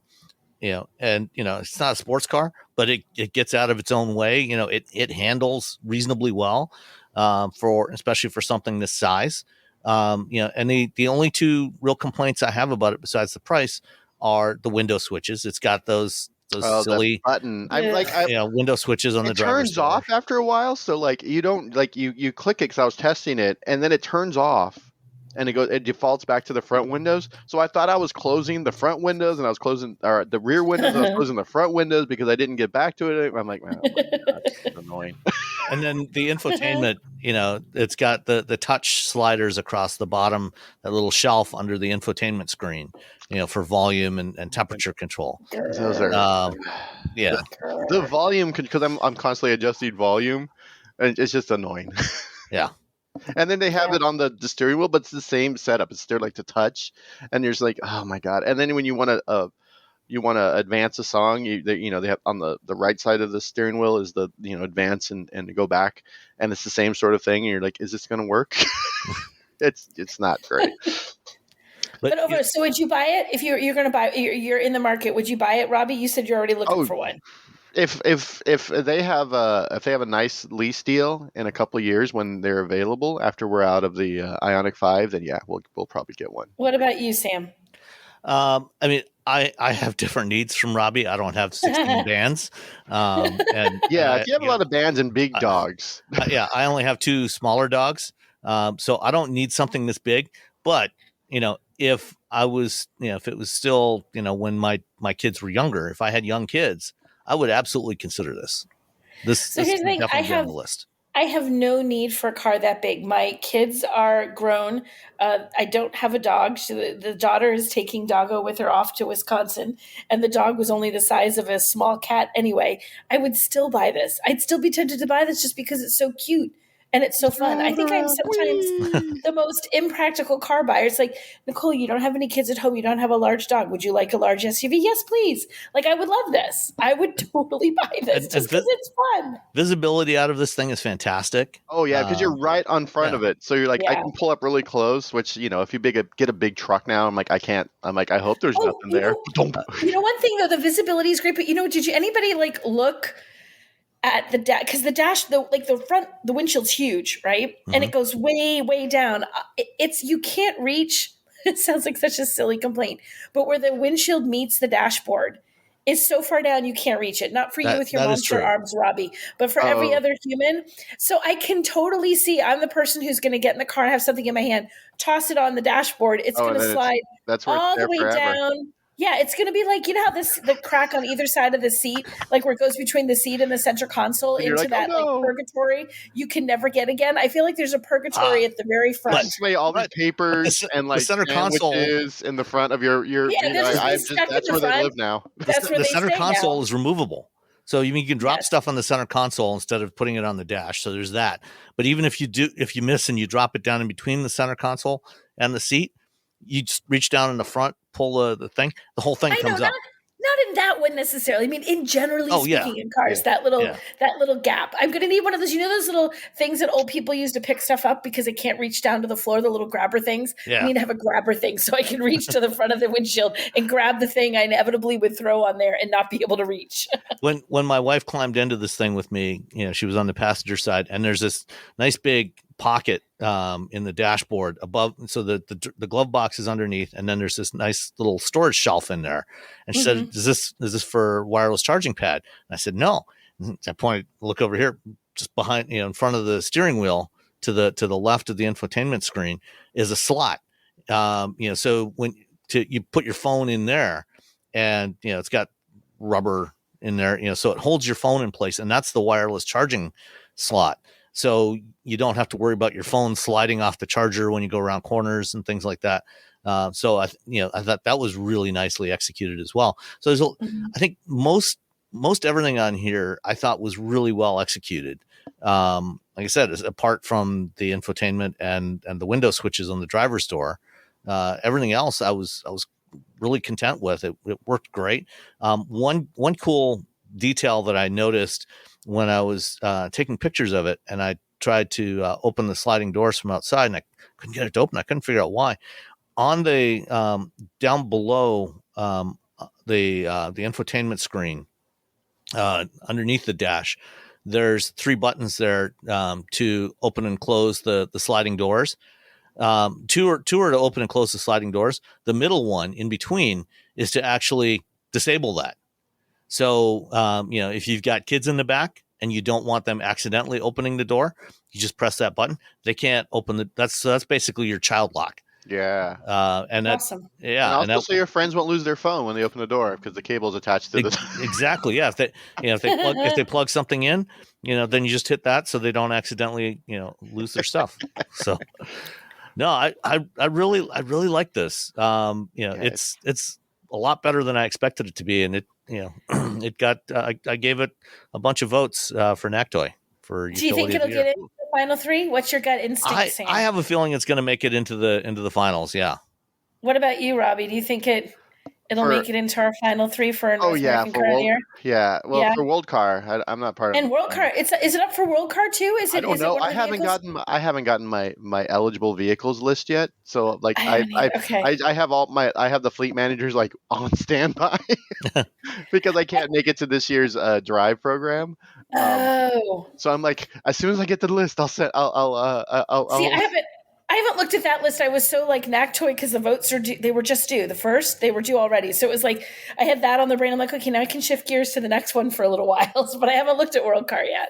it's not a sports car, but it gets out of its own way. It handles reasonably well, especially for something this size. And the only 2 real complaints I have about it besides the price are the window switches. It's got those silly button. Window switches on the driver's turns door. off after a while. So like you don't you click it, because I was testing it, and then it turns off, and it defaults back to the front windows. So I thought I was closing the front windows, and I was closing the rear windows. I was closing the front windows because I didn't get back to it. I'm like, oh my God, that's annoying. And then the infotainment, it's got the touch sliders across the bottom, that little shelf under the infotainment screen, for volume and temperature control. Those are, the volume, because I'm constantly adjusting volume, and it's just annoying. Yeah. And then they have it on the steering wheel, but it's the same setup. It's there like to touch, and you're just like, oh my god. And then when you want to advance a song, they have on the right side of the steering wheel is the advance and go back, and it's the same sort of thing. And you're like, is this going to work? It's not great. So would you buy it if you're going to buy? You're in the market. Would you buy it, Robbie? You said you're already looking for one. If they have a nice lease deal in a couple of years when they're available after we're out of the Ioniq 5, then yeah, we'll probably get one. What about you, Sam? I mean, I have different needs from Robbie. I don't have 16 bands. If you have a lot of bands and big dogs. I only have 2 smaller dogs. So I don't need something this big. But, if I was, if it was still, when my kids were younger, if I had young kids, I would absolutely consider this. So here's the thing. On the list. I have no need for a car that big. My kids are grown. I don't have a dog. The daughter is taking Doggo with her off to Wisconsin, and the dog was only the size of a small cat anyway. I would still buy this. I'd still be tempted to buy this just because it's so cute. And it's so fun. I think I'm sometimes the most impractical car buyer. It's like, Nicole, you don't have any kids at home. You don't have a large dog. Would you like a large SUV? Yes, please. Like, I would love this. I would totally buy this just because it's fun. Visibility out of this thing is fantastic. Oh, yeah, because you're right on front of it. So you're like, I can pull up really close, which, if you get a big truck now, I'm like, I can't. I'm like, I hope there's nothing there. One thing, though, the visibility is great. But, did anybody, look at the dash, because the dash, the front, the windshield's huge, right? Mm-hmm. And it goes way, way down. You can't reach. It sounds like such a silly complaint, but where the windshield meets the dashboard is so far down you can't reach it. Not for you with your monster arms, Robbie, but for every other human. So I can totally see. I'm the person who's going to get in the car and have something in my hand, toss it on the dashboard. It's going to slide all the way down. Yeah, it's going to be like, how the crack on either side of the seat, like where it goes between the seat and the center console into that purgatory you can never get again. I feel like there's a purgatory at the very front. Display all these papers and the center console is in the front of your that's where they live now. The center console is removable. So you can drop stuff on the center console instead of putting it on the dash. So there's that. But even if you miss and you drop it down in between the center console and the seat, you just reach down in the front, pull the thing, the whole thing comes up. Not in that one necessarily. I mean, in generally speaking, in cars, that little gap. I'm going to need one of those. Those little things that old people use to pick stuff up because they can't reach down to the floor. The little grabber things. Yeah. I need to have a grabber thing so I can reach to the front of the windshield and grab the thing I inevitably would throw on there and not be able to reach. When my wife climbed into this thing with me, she was on the passenger side, and there's this nice big pocket in the dashboard above, so the glove box is underneath, and then there's this nice little storage shelf in there. And she said, is this for wireless charging pad? And I said, no. And I pointed, look over here, just behind, in front of the steering wheel to the left of the infotainment screen is a slot. So when you put your phone in there, and it's got rubber in there, so it holds your phone in place, and that's the wireless charging slot. So you don't have to worry about your phone sliding off the charger when you go around corners and things like that. So I thought that was really nicely executed as well. So there's I think most everything on here I thought was really well executed. Like I said, apart from the infotainment and the window switches on the driver's door, everything else I was really content with. It worked great. One cool detail that I noticed when I was taking pictures of it, and I tried to open the sliding doors from outside, and I couldn't get it to open. I couldn't figure out why. On the down below the infotainment screen, underneath the dash, there's 3 buttons there to open and close the sliding doors. Two are to open and close the sliding doors. The middle one in between is to actually disable that. So, if you've got kids in the back and you don't want them accidentally opening the door, you just press that button. They can't open that's basically your child lock. Yeah. And that's awesome. Yeah. And also your friends won't lose their phone when they open the door because the cable's attached to the exactly. Yeah. If they plug something in, then you just hit that so they don't accidentally, lose their stuff. So no, I really like this. It's a lot better than I expected it to be, and it got I gave it a bunch of votes for NACTOY for utility. Do you think it'll get in final three? What's your gut instinct, Sam? I have a feeling it's going to make it into the finals. Yeah. What about you, Robbie? Do you think it'll make it into our final three for North American Car of the Year? Yeah. Well, for World Car, I'm not part of. And World Car, is it up for World Car too? Is it? I don't know. I haven't gotten my eligible vehicles list yet. So like I have the fleet managers like on standby because I can't make it to this year's drive program. So I'm like, as soon as I get the list, I'll see. I haven't looked at that list. I was so like NACTOY because the votes are due. They were just due. The first, they were due already. So it was like I had that on the brain. I'm like, okay, now I can shift gears to the next one for a little while. But I haven't looked at World Car yet.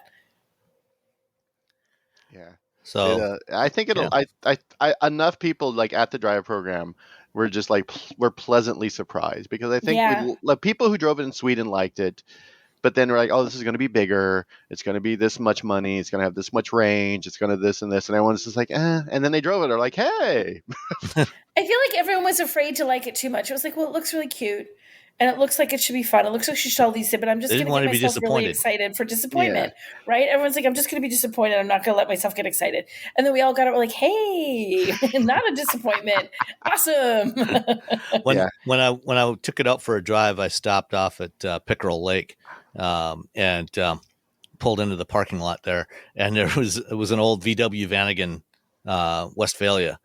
Yeah. So I think it'll. Yeah. I enough people like at the drive program were just like we're pleasantly surprised because I think people who drove it in Sweden liked it. But then we're like, oh, this is going to be bigger. It's going to be this much money. It's going to have this much range. It's going to this and this. And everyone's just like, eh. And then they drove it. They're like, hey. I feel like everyone was afraid to like it too much. It was like, well, it looks really cute. And it looks like it should be fun. It looks like she should all these, but I'm just going to get myself really excited for disappointment, right? Everyone's like, I'm just going to be disappointed. I'm not going to let myself get excited. And then we all got it. We're like, hey, not a disappointment. Awesome. When I took it out for a drive, I stopped off at Pickerel Lake and pulled into the parking lot there. And it was an old VW Vanagon Westphalia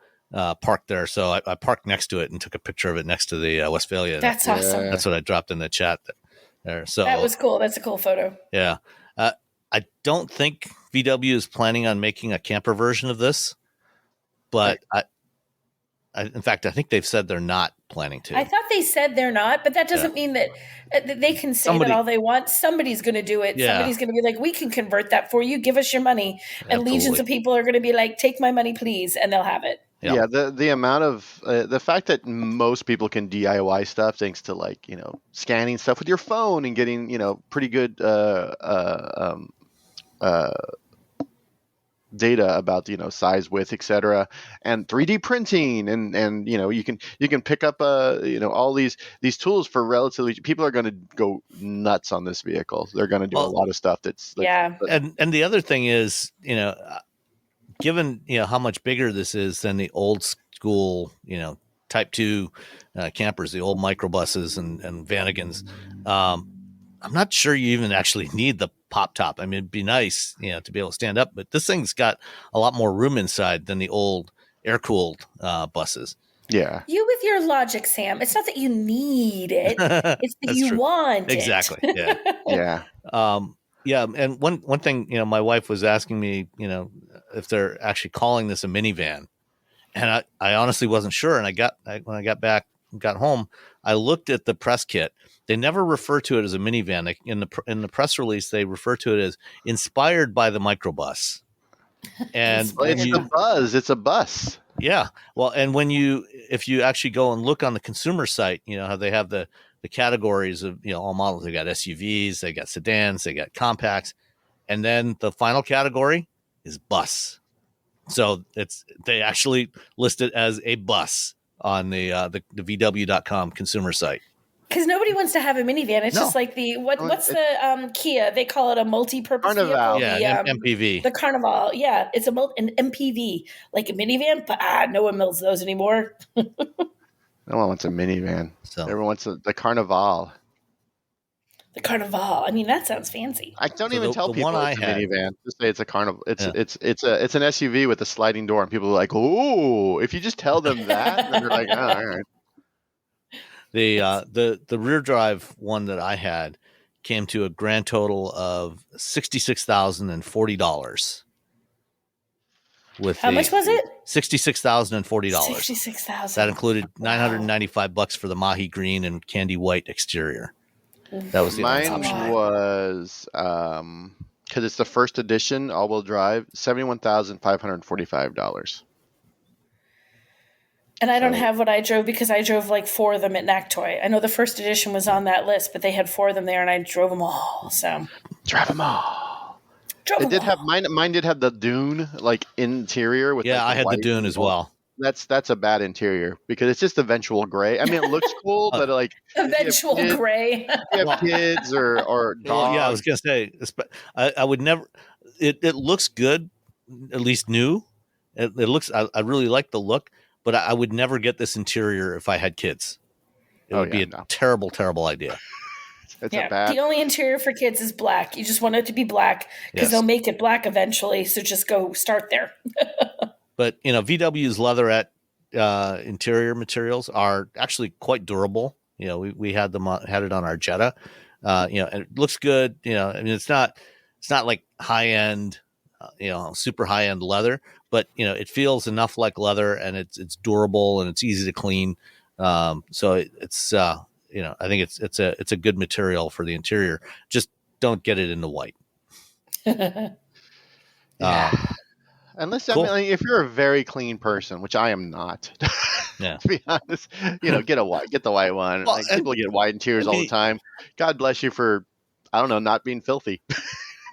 parked there. So I parked next to it and took a picture of it next to the Westphalia. That's awesome. That's what I dropped in the chat there. So that was cool. That's a cool photo. Yeah. I don't think VW is planning on making a camper version of this, but in fact, I think they've said they're not planning to. I thought they said they're not, but that doesn't mean that they can say that all they want. Somebody's going to do it. Yeah. Somebody's going to be like, we can convert that for you. Give us your money. And legions of people are going to be like, take my money, please. And they'll have it. Yeah, the amount of the fact that most people can DIY stuff thanks to like, scanning stuff with your phone and getting, pretty good data about size, width, etc., and 3D printing and you can pick up all these tools for relatively people are going to go nuts on this vehicle. They're going to do a lot of stuff and the other thing is given how much bigger this is than the old school type 2 campers, the old microbuses and Vanagons, I'm not sure you even actually need the pop top. I mean, it'd be nice, to be able to stand up, but this thing's got a lot more room inside than the old air-cooled buses. Yeah. You with your logic, Sam. It's not that you need it. It's that you want it. Exactly. Yeah. Yeah. Yeah. And one thing, my wife was asking me, if they're actually calling this a minivan. And I honestly wasn't sure. And when I got home, I looked at the press kit. They never refer to it as a minivan. In the press release, they refer to it as inspired by the microbus. And it's a buzz. It's a bus. Yeah. Well, and if you actually go and look on the consumer site, how they have the categories of all models. They got SUVs, they got sedans, they got compacts, and then the final category is bus. So they actually list it as a bus on the VW.com consumer site. Because nobody wants to have a minivan. It's just like what's the Kia? They call it a multi-purpose Carnival. vehicle. Yeah, MPV. The Carnival. Yeah, it's an MPV, like a minivan. But no one builds those anymore. No one wants a minivan. So everyone wants the Carnival. The Carnival. I mean, that sounds fancy. I don't even tell people it's a minivan. Just say it's a Carnival. It's an SUV with a sliding door, and people are like, "Oh!" If you just tell them that, then they're like, "Oh, all right." The rear drive one that I had came to a grand total of $66,040. How much was it? $66,040. $66,000. That included $995 for the Mahi green and candy white exterior. That was mine was because it's the first edition all-wheel drive, $71,545. And I don't have what I drove because I drove like 4 of them at NACTOY. I know the first edition was on that list, but they had 4 of them there, and I drove them all. So drive them all. It did have mine. Mine did have the dune like interior with. Yeah, I had the dune as well. That's a bad interior because it's just eventual gray. I mean, it looks cool, but like eventual gray. You have kids or dogs. Yeah, I was gonna say I would never. It looks good, at least new. It looks. I really like the look, but I would never get this interior if I had kids. It would be a terrible, terrible idea. It's a bad. The only interior for kids is black. You just want it to be black because they'll make it black eventually. So just go start there. But VW's leatherette interior materials are actually quite durable. We had it on our Jetta. And it looks good. I mean, it's not like high end, super high end leather, but it feels enough like leather, and it's durable and it's easy to clean. So it's I think it's a good material for the interior. Just don't get it in the white. Unless cool. I mean, if you're a very clean person, which I am not, to be honest, get the white one. Well, people get white interiors all the time. God bless you for, I don't know, not being filthy.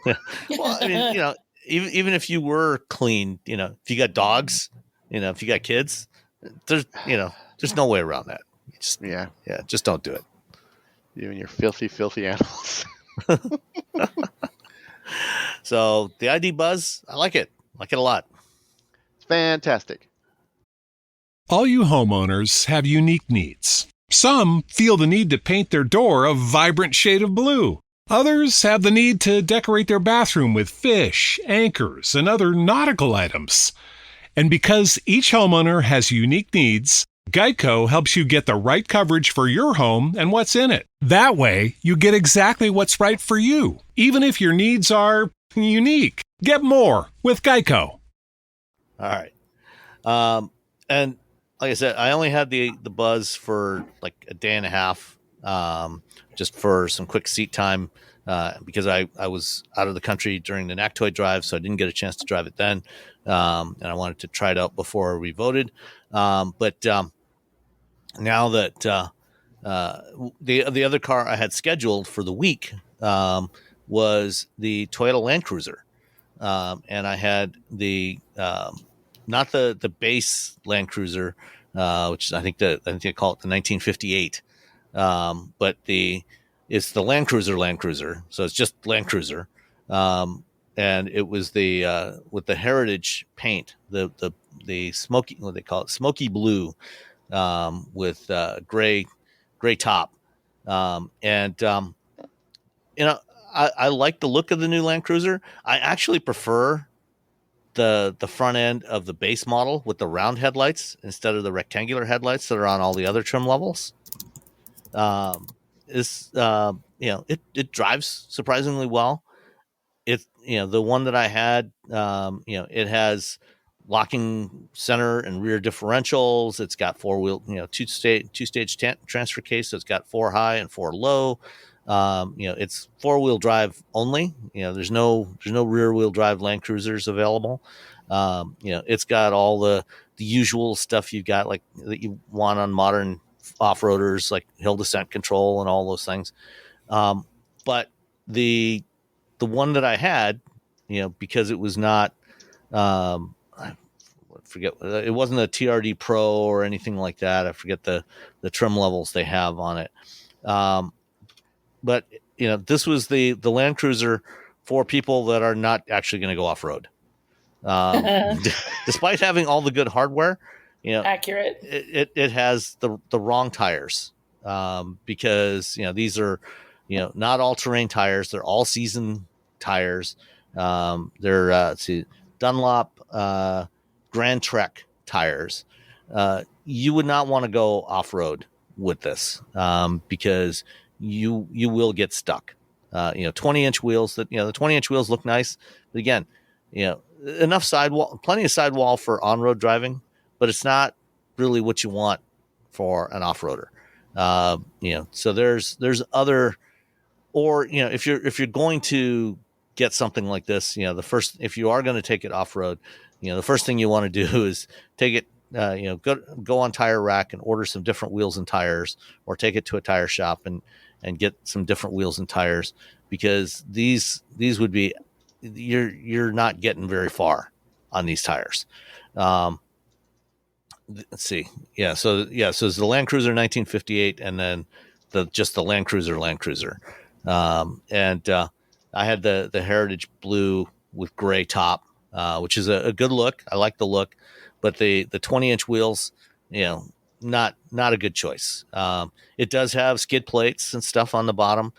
Well, I mean, even if you were clean, if you got dogs, if you got kids, there's no way around that. Just don't do it. You and your filthy, filthy animals. So the ID Buzz, I like it. I like it a lot. It's fantastic. All you homeowners have unique needs. Some feel the need to paint their door a vibrant shade of blue. Others have the need to decorate their bathroom with fish, anchors, and other nautical items. And because each homeowner has unique needs, Geico helps you get the right coverage for your home and what's in it. That way, you get exactly what's right for you, even if your needs are unique. Get more with Geico. All right. And like I said, I only had the Buzz for like a day and a half, just for some quick seat time, because I was out of the country during the NACTOY drive, so I didn't get a chance to drive it then. And I wanted to try it out before we voted. But now that the other car I had scheduled for the week was the Toyota Land Cruiser. And I had the not the base Land Cruiser, which I think they call it the 1958, but it's the Land Cruiser. So it's just Land Cruiser, and it was the with the heritage paint, the smoky, what they call it, smoky blue, with gray top, and I like the look of the new Land Cruiser. I actually prefer the front end of the base model with the round headlights instead of the rectangular headlights that are on all the other trim levels. It drives surprisingly well. The one that I had, it has locking center and rear differentials. It's got four-wheel, two-stage transfer case. So it's got 4 high and 4 low. It's 4-wheel drive only. There's no rear wheel drive Land Cruisers available. It's got all the usual stuff you've got, like that you want on modern off-roaders, like hill descent control and all those things. But the one that I had, because it was not, I forget, it wasn't a TRD Pro or anything like that. I forget the trim levels they have on it. But this was the Land Cruiser for people that are not actually going to go off road. Despite having all the good hardware, accurate, it has the wrong tires, because these are not all terrain tires. They're all season tires. They're Dunlop Grand Trek tires. You would not want to go off road with this, because you will get stuck. 20-inch wheels. The 20-inch wheels look nice, but again, enough sidewall, plenty of sidewall for on-road driving, but it's not really what you want for an off-roader. So there's other, or if you're going to get something like this, if you are going to take it off-road, the first thing you want to do is take it, go on Tire Rack and order some different wheels and tires, or take it to a tire shop and get some different wheels and tires, because these would be, you're not getting very far on these tires. Let's see. So it's the Land Cruiser 1958, and then just the Land Cruiser. And I had the Heritage Blue with gray top, which is a good look. I like the look, but the 20-inch wheels, not a good choice. It does have skid plates and stuff on the bottom.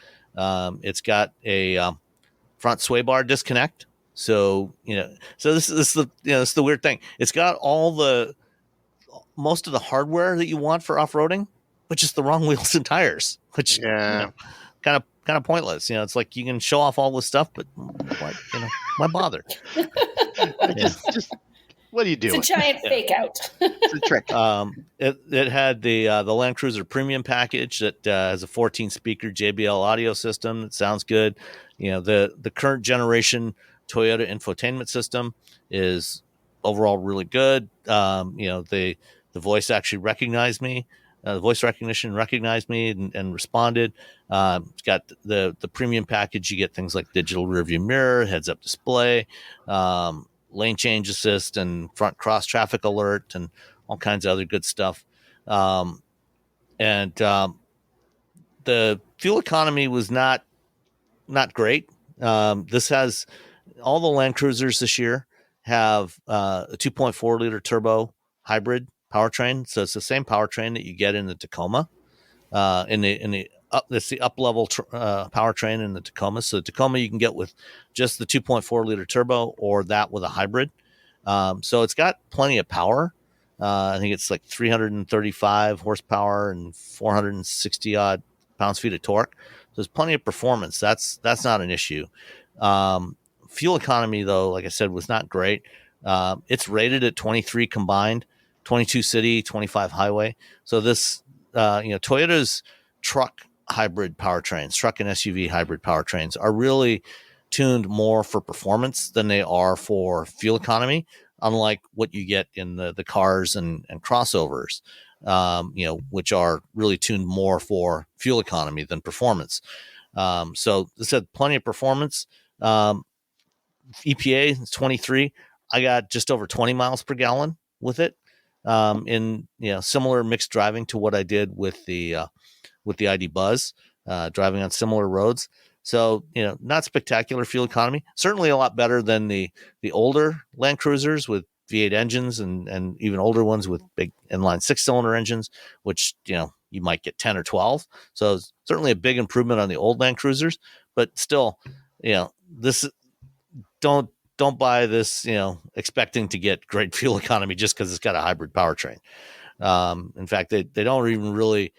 It's got a front sway bar disconnect. So this is the weird thing. It's got most of the hardware that you want for off-roading, but just the wrong wheels and tires, which kind of pointless. It's like you can show off all this stuff, but why bother? just what are you doing? It's a giant fake out. It's a trick. It had the Land Cruiser Premium package that has a 14-speaker JBL audio system that sounds good. The current generation Toyota infotainment system is overall really good. The voice actually recognized me. The voice recognition recognized me and responded. It's got the premium package. You get things like digital rearview mirror, heads-up display, lane change assist, and front cross traffic alert, and all kinds of other good stuff. And the fuel economy was not great. This has all the Land Cruisers this year have a 2.4 liter turbo hybrid powertrain. So it's the same powertrain that you get in the Tacoma. It's the up level powertrain in the Tacoma. So the Tacoma you can get with just the 2.4 liter turbo, or that with a hybrid. So it's got plenty of power. I think it's like 335 horsepower and 460 odd pounds-feet of torque. So there's plenty of performance. That's not an issue. Fuel economy, though, like I said, was not great. It's rated at 23 combined, 22 city, 25 highway. So this, Toyota's truck hybrid powertrains, truck and SUV hybrid powertrains are really tuned more for performance than they are for fuel economy, unlike what you get in the cars and crossovers, which are really tuned more for fuel economy than performance. So this had plenty of performance. EPA is 23. I got just over 20 miles per gallon with it. In similar mixed driving to what I did with the ID Buzz, driving on similar roads. So not spectacular fuel economy. Certainly a lot better than the older Land Cruisers with V8 engines and even older ones with big inline 6-cylinder engines, which you might get 10 or 12. So it's certainly a big improvement on the old Land Cruisers, but still, this don't buy this, expecting to get great fuel economy just because it's got a hybrid powertrain. In fact, they don't even really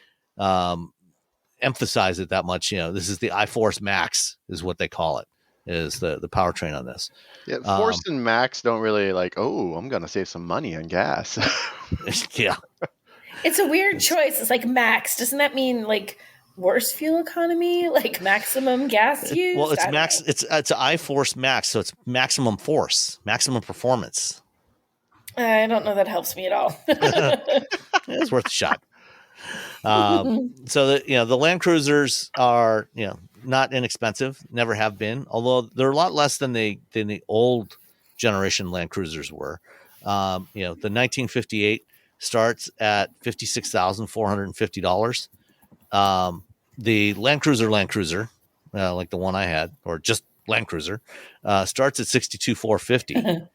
emphasize it that much. This is the iForce Max is what they call it, is the powertrain on this. Yeah, Force and Max don't really I'm going to save some money on gas. Yeah. It's a weird choice. It's like Max. Doesn't that mean like worse fuel economy, like maximum gas use? Well, it's Max. It's an iForce Max, so it's maximum force, maximum performance. I don't know that helps me at all. It's worth a shot. So the Land Cruisers are not inexpensive, never have been, although they're a lot less than the old generation Land Cruisers were. The 1958 starts at $56,450. The Land Cruiser, like the one I had, or just Land Cruiser, starts at $62,450.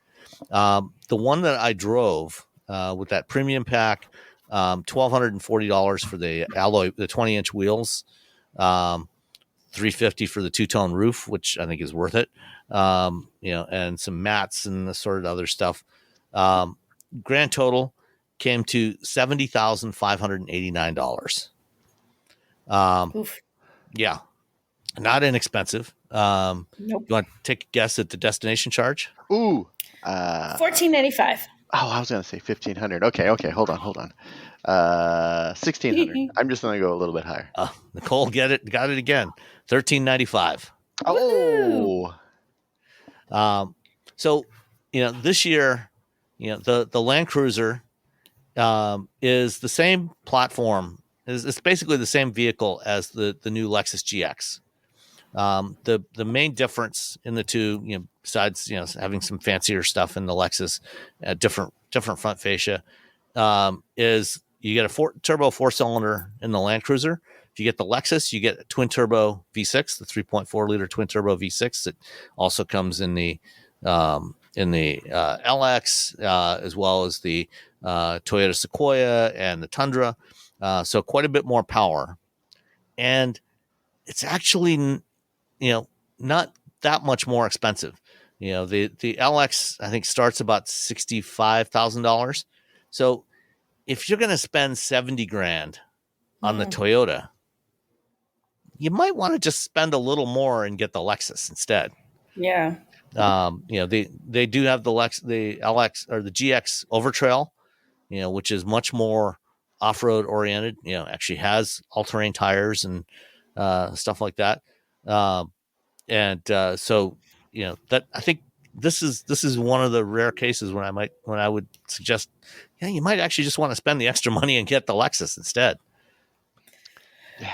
The one that I drove with that premium pack, $1,240 for the alloy, the 20-inch wheels, $350 for the two-tone roof, which I think is worth it. And some mats and the sort of other stuff. Grand total came to $70,589. Yeah, not inexpensive. Nope. You want to take a guess at the destination charge? Ooh, $1,495. Oh, I was going to say 1,500. Okay, hold on. 1,600. I'm just going to go a little bit higher. Nicole got it again. $1,395. Oh. So this year, the Land Cruiser is the same platform. It's basically the same vehicle as the new Lexus GX. The main difference in the two, besides having some fancier stuff in the Lexus, different front fascia, is you get a turbo 4-cylinder in the Land Cruiser. If you get the Lexus, you get a twin turbo V6, the 3.4 liter twin turbo V6 that also comes in the LX, as well as the Toyota Sequoia and the Tundra. So quite a bit more power, and it's actually not that much more expensive. The LX I think starts about $65,000. So if you're going to spend $70,000 on the Toyota, you might want to just spend a little more and get the Lexus instead. Yeah. They do have the LX or the GX Overtrail, which is much more off-road oriented. Actually has all-terrain tires and stuff like that. So that I think this is one of the rare cases when I would suggest, you might actually just want to spend the extra money and get the Lexus instead. Yeah.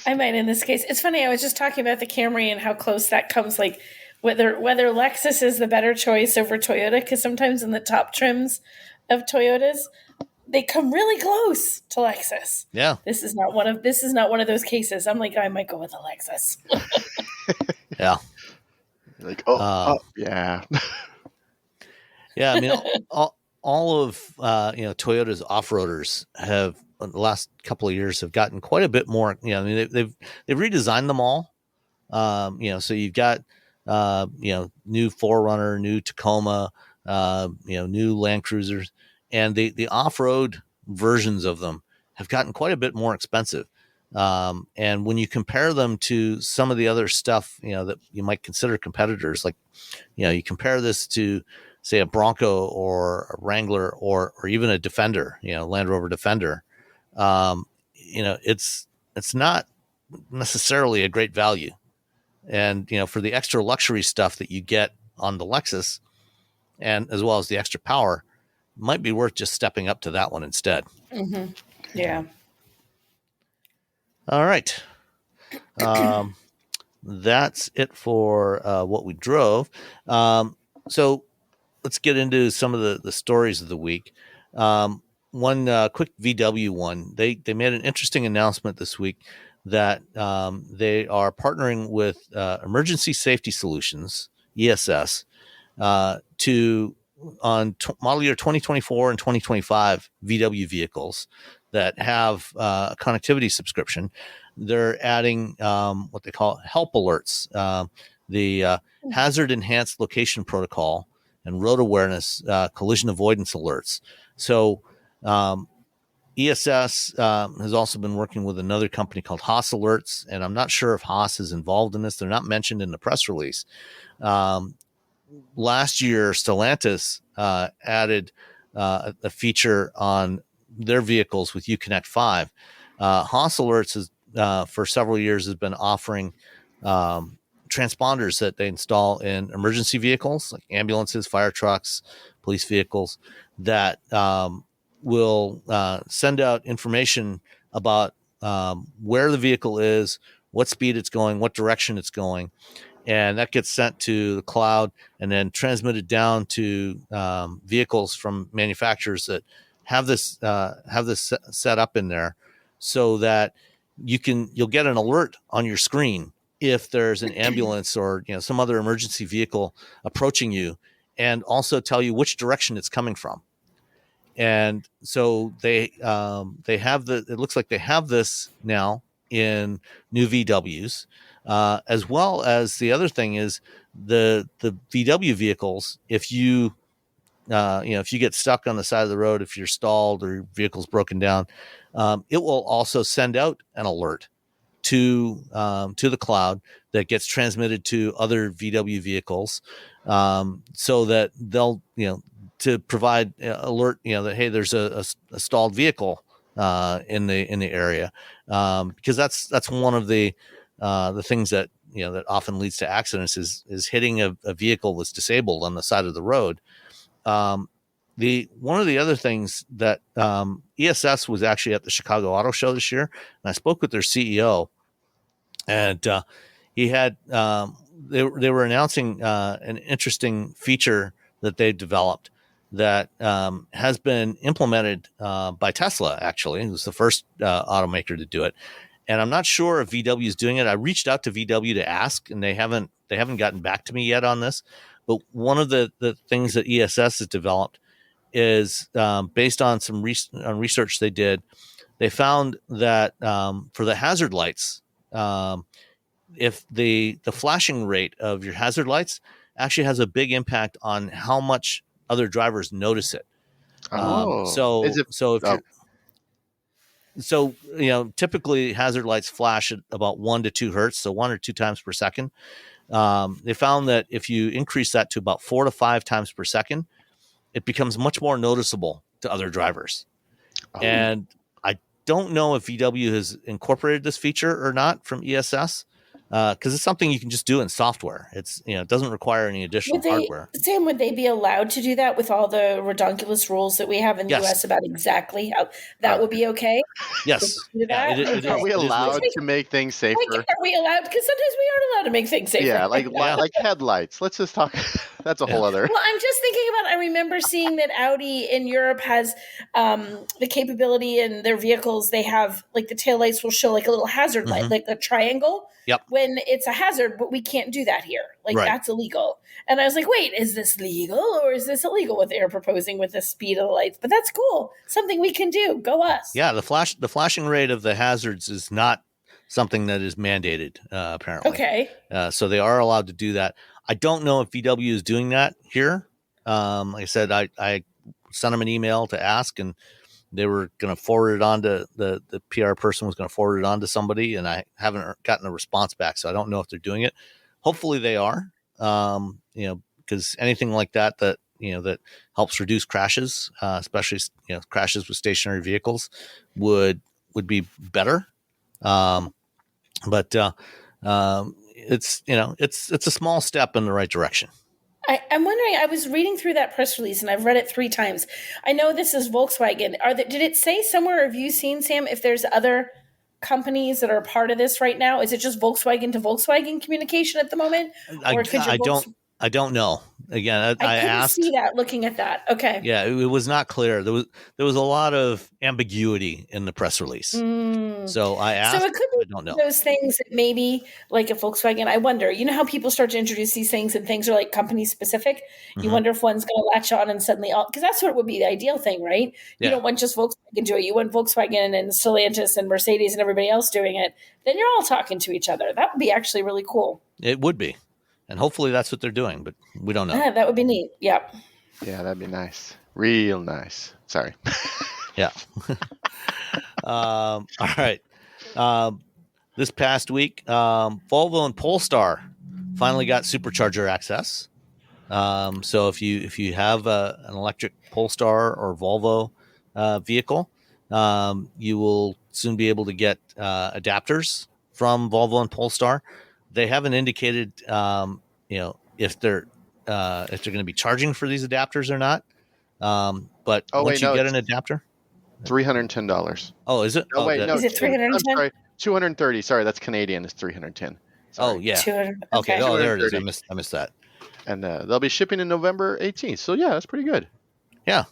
I might in this case. It's funny. I was just talking about the Camry and how close that comes. Like whether Lexus is the better choice over Toyota, because sometimes in the top trims of Toyotas, they come really close to Lexus. Yeah. This is not one of those cases. I'm like, I might go with a Lexus. Yeah. Like, yeah. Yeah. I mean, all of Toyota's off-roaders have, in the last couple of years, have gotten quite a bit more. They've redesigned them all. So you've got new 4Runner, new Tacoma, new Land Cruisers, and the off-road versions of them have gotten quite a bit more expensive. And when you compare them to some of the other stuff, that you might consider competitors, like, you compare this to, say, a Bronco or a Wrangler or even a Defender, Land Rover Defender, it's not necessarily a great value. And, for the extra luxury stuff that you get on the Lexus, and as well as the extra power, might be worth just stepping up to that one instead. Mm-hmm. Yeah. All right. That's it for what we drove. So let's get into some of the stories of the week. One quick VW one. They made an interesting announcement this week that they are partnering with Emergency Safety Solutions, ESS, on model year 2024 and 2025 VW vehicles that have a connectivity subscription. They're adding what they call help alerts, the hazard enhanced location protocol and road awareness collision avoidance alerts. So ESS has also been working with another company called Haas Alerts, and I'm not sure if Haas is involved in this. They're not mentioned in the press release. Last year, Stellantis added a feature on their vehicles with Uconnect 5. Haas Alerts is, for several years has been offering transponders that they install in emergency vehicles like ambulances, fire trucks, police vehicles that will send out information about where the vehicle is, what speed it's going, what direction it's going. And that gets sent to the cloud and then transmitted down to vehicles from manufacturers that have this set up in there, so that you'll get an alert on your screen if there's an ambulance or some other emergency vehicle approaching you, and also tell you which direction it's coming from. And so they have it looks like they have this now in new VWs. As well as the other thing is the VW vehicles, if you get stuck on the side of the road, if you're stalled or your vehicle's broken down, it will also send out an alert to the cloud that gets transmitted to other VW vehicles, so that they'll to provide alert that, hey, there's a stalled vehicle in the area, because that's one of the things that that often leads to accidents is hitting a vehicle that's disabled on the side of the road. One of the other things that ESS was actually at the Chicago Auto Show this year, and I spoke with their CEO, and he had they were announcing an interesting feature that they've developed that has been implemented by Tesla. Actually, it was the first automaker to do it. And I'm not sure if VW is doing it. I reached out to VW to ask, and they haven't gotten back to me yet on this. But one of the things that ESS has developed is based on some research they did. They found that for the hazard lights, if the flashing rate of your hazard lights actually has a big impact on how much other drivers notice it. So typically hazard lights flash at about 1 to 2 hertz, so 1 or 2 times per second. They found that if you increase that to about 4 to 5 times per second, it becomes much more noticeable to other drivers. And I don't know if VW has incorporated this feature or not from ESS, because it's something you can just do in software. It's it doesn't require any additional hardware. Sam, would they be allowed to do that with all the redonkulous rules that we have in the U.S. about exactly how that would be okay? Yes. Are we allowed to make things safer? Are we allowed? Because sometimes we aren't allowed to make things safer. Yeah, like headlights. Let's just talk. That's a whole other. Well, I'm just thinking about. I remember seeing that Audi in Europe has the capability in their vehicles. They have like the taillights will show like a little hazard light, like a triangle. Yep. When it's a hazard, but we can't do that here. Like that's illegal. And I was like, wait, is this legal or is this illegal what they're proposing with the speed of the lights? But that's cool. Something we can do. Go us. Yeah, the flashing rate of the hazards is not something that is mandated, apparently. Okay. So they are allowed to do that. I don't know if VW is doing that here. Like I said, I sent them an email to ask, and they were going to forward it on to the PR person was going to forward it on to somebody, and I haven't gotten a response back. So I don't know if they're doing it. Hopefully they are, because anything like that that helps reduce crashes, especially, crashes with stationary vehicles would be better. But it's a small step in the right direction. I'm wondering, I was reading through that press release and I've read it 3 times. I know this is Volkswagen. Did it say somewhere, have you seen, Sam, if there's other companies that are part of this right now? Is it just Volkswagen to Volkswagen communication at the moment? I don't know. Again, I asked. See that looking at that. Okay. Yeah, it was not clear. There was a lot of ambiguity in the press release. So I asked. So it could be I don't know. Those things that maybe like a Volkswagen. I wonder. You know how people start to introduce these things and things are like company specific. You wonder if one's going to latch on and suddenly because that's what would be the ideal thing, right? You don't want just Volkswagen do it. You want Volkswagen and Stellantis and Mercedes and everybody else doing it. Then you're all talking to each other. That would be actually really cool. It would be. And hopefully that's what they're doing, but we don't know. Yeah, that would be neat. Yep. Yeah, that'd be nice. Real nice. Sorry. Yeah. All right. This past week, Volvo and Polestar finally got Supercharger access. So if you have an electric Polestar or Volvo vehicle, you will soon be able to get adapters from Volvo and Polestar. They haven't indicated, if they're going to be charging for these adapters or not. But once you get an adapter, $310. Oh, is it? No, wait, no. Is it $310? I'm sorry, $230. Sorry, that's Canadian. It's $310. Sorry. Oh, yeah. $200. Okay. Oh, there it is. I missed that. And they'll be shipping in November 18th. So yeah, that's pretty good. Yeah.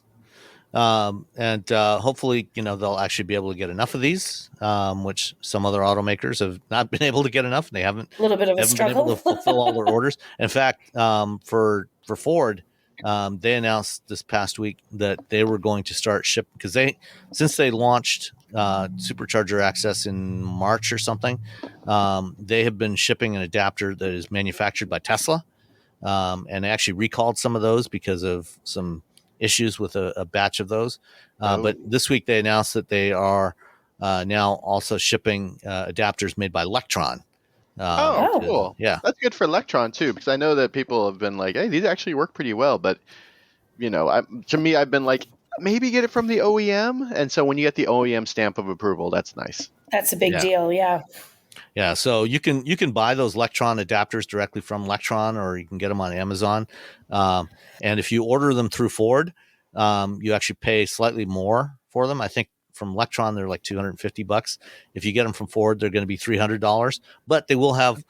And hopefully, they'll actually be able to get enough of these, which some other automakers have not been able to get enough. They haven't a little bit of a struggle. been able to fulfill all their orders. In fact, for Ford, they announced this past week that they were going to start shipping because since they launched Supercharger access in March or something, they have been shipping an adapter that is manufactured by Tesla, and they actually recalled some of those because of some issues with a batch of those. But this week they announced that they are now also shipping adapters made by Lectron. Cool. Yeah. That's good for Lectron too, because I know that people have been like, hey, these actually work pretty well. But, to me, I've been like, maybe get it from the OEM. And so when you get the OEM stamp of approval, that's nice. That's a big deal. Yeah. Yeah, so you can buy those Lectron adapters directly from Lectron, or you can get them on Amazon. And if you order them through Ford, you actually pay slightly more for them. I think from Lectron they're like $250. If you get them from Ford, they're going to be $300. But they will have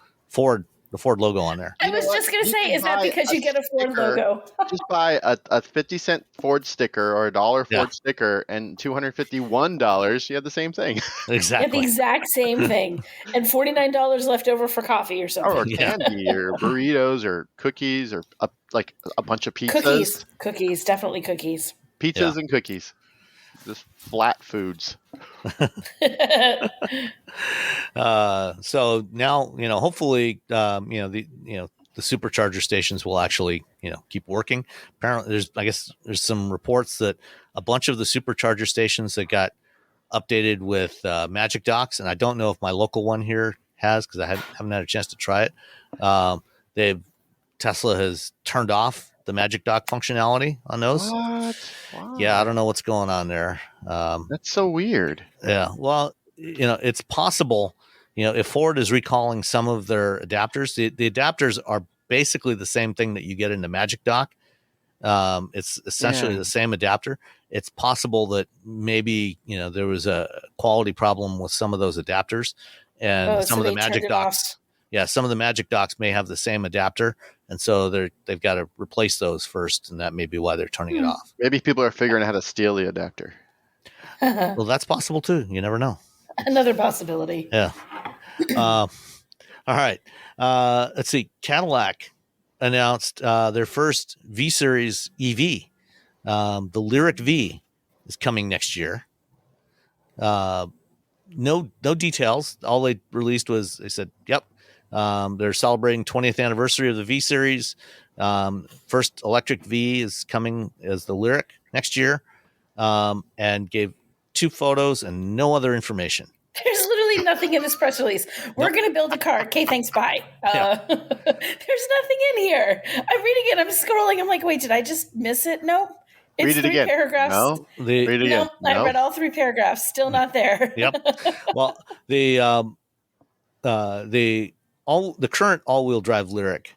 the Ford logo on there. I was just going to say, is that because you get a Ford logo? Just buy a 50-cent Ford sticker or a $1 Ford sticker, and $251, you have the same thing. Exactly. You have the exact same thing. And $49 left over for coffee or something. Or candy or burritos or cookies or a like a bunch of pizzas. Cookies, definitely cookies. Pizzas and cookies. Just flat foods. So now, hopefully, the supercharger stations will actually, keep working. Apparently, there's some reports that a bunch of the supercharger stations that got updated with Magic Docks, and I don't know if my local one here has, because I haven't had a chance to try it. Tesla has turned off the Magic Dock functionality on those. What? Yeah, I don't know what's going on there. That's so weird. Yeah, well, it's possible. If Ford is recalling some of their adapters, the adapters are basically the same thing that you get in the Magic Dock. It's essentially the same adapter. It's possible that maybe there was a quality problem with some of those adapters, and some of the Magic Docks. Yeah, some of the Magic Docks may have the same adapter, and so they've got to replace those first, and that may be why they're turning it off. Maybe people are figuring out how to steal the adapter. Well, that's possible too. You never know. Another possibility. Yeah. All right. Let's see. Cadillac announced their first V Series EV. The Lyriq-V is coming next year. No details. All they released was they said, "Yep, they're celebrating 20th anniversary of the V Series. First electric V is coming as the Lyriq next year," and gave 2 photos and no other information. There's literally nothing in this press release. We're going to build a car. Okay, thanks, bye. There's nothing in here. I'm reading it. I'm scrolling. I'm like, wait, did I just miss it? Nope. It's Read it 3 again. paragraphs. No. Read it again. No, I read all 3 paragraphs. Still not there. Yep. Well, the current all-wheel drive Lyriq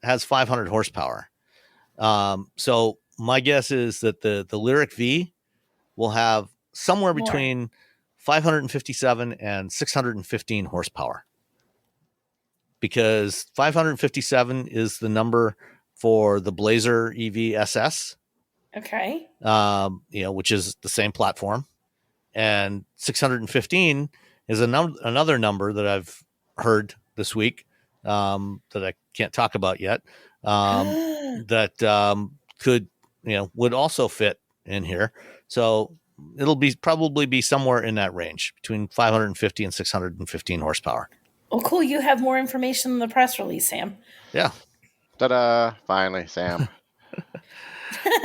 has 500 horsepower. So my guess is that the Lyriq-V will have somewhere between 557 and 615 horsepower, because 557 is the number for the Blazer EV SS. Okay. Which is the same platform, and 615 is another number that I've heard this week that I can't talk about yet. That would also fit in here. So it'll probably be somewhere in that range between 550 and 615 horsepower. Oh, cool. You have more information in the press release, Sam. Yeah. Ta-da. Finally, Sam.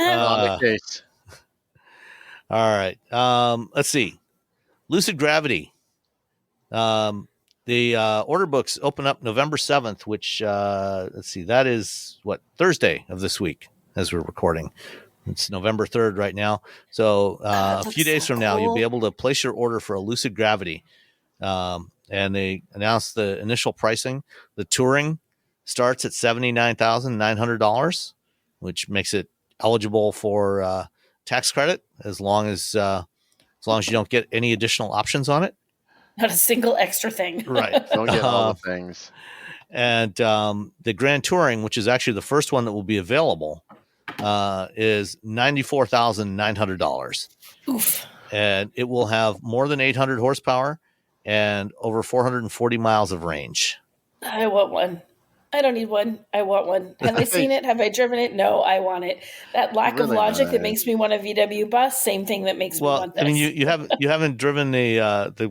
On the case. All right. Let's see. Lucid Gravity. The order books open up November 7th, which, let's see, that is Thursday of this week as we're recording. It's November 3rd right now. So a few days from now, you'll be able to place your order for a Lucid Gravity. And they announced the initial pricing. The Touring starts at $79,900, which makes it eligible for tax credit as long as you don't get any additional options on it. Not a single extra thing. Right. Don't get all the things. And the Grand Touring, which is actually the first one that will be available, is $94,900. Oof. And it will have more than 800 horsepower and over 440 miles of range. I want one. I don't need one. I want one. Have I seen it? Have I driven it? No, I want it. That lack of logic that makes me want a VW bus, same thing that makes me want this. I mean, you haven't driven the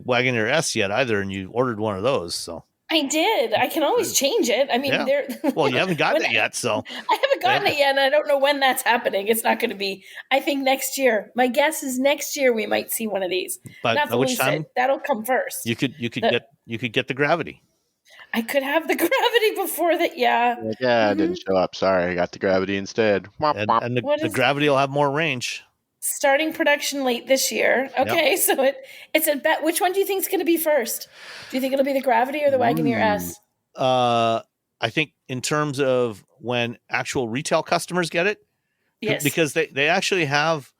Wagoneer S yet either, and you ordered one of those, so. I did. I can always change it. I mean, well, you haven't gotten it yet, so. I haven't gotten it yet, and I don't know when that's happening. It's not going to be, I think, next year. My guess is next year we might see one of these. But not at which time? That'll come first. You could get the Gravity. I could have the Gravity before that, yeah. Yeah, it didn't show up. Sorry, I got the Gravity instead. And the Gravity will have more range. Starting production late this year. Okay, so it's a bet. Which one do you think is going to be first? Do you think it'll be the Gravity or the Wagoneer S? I think in terms of when actual retail customers get it, yes, because they actually have,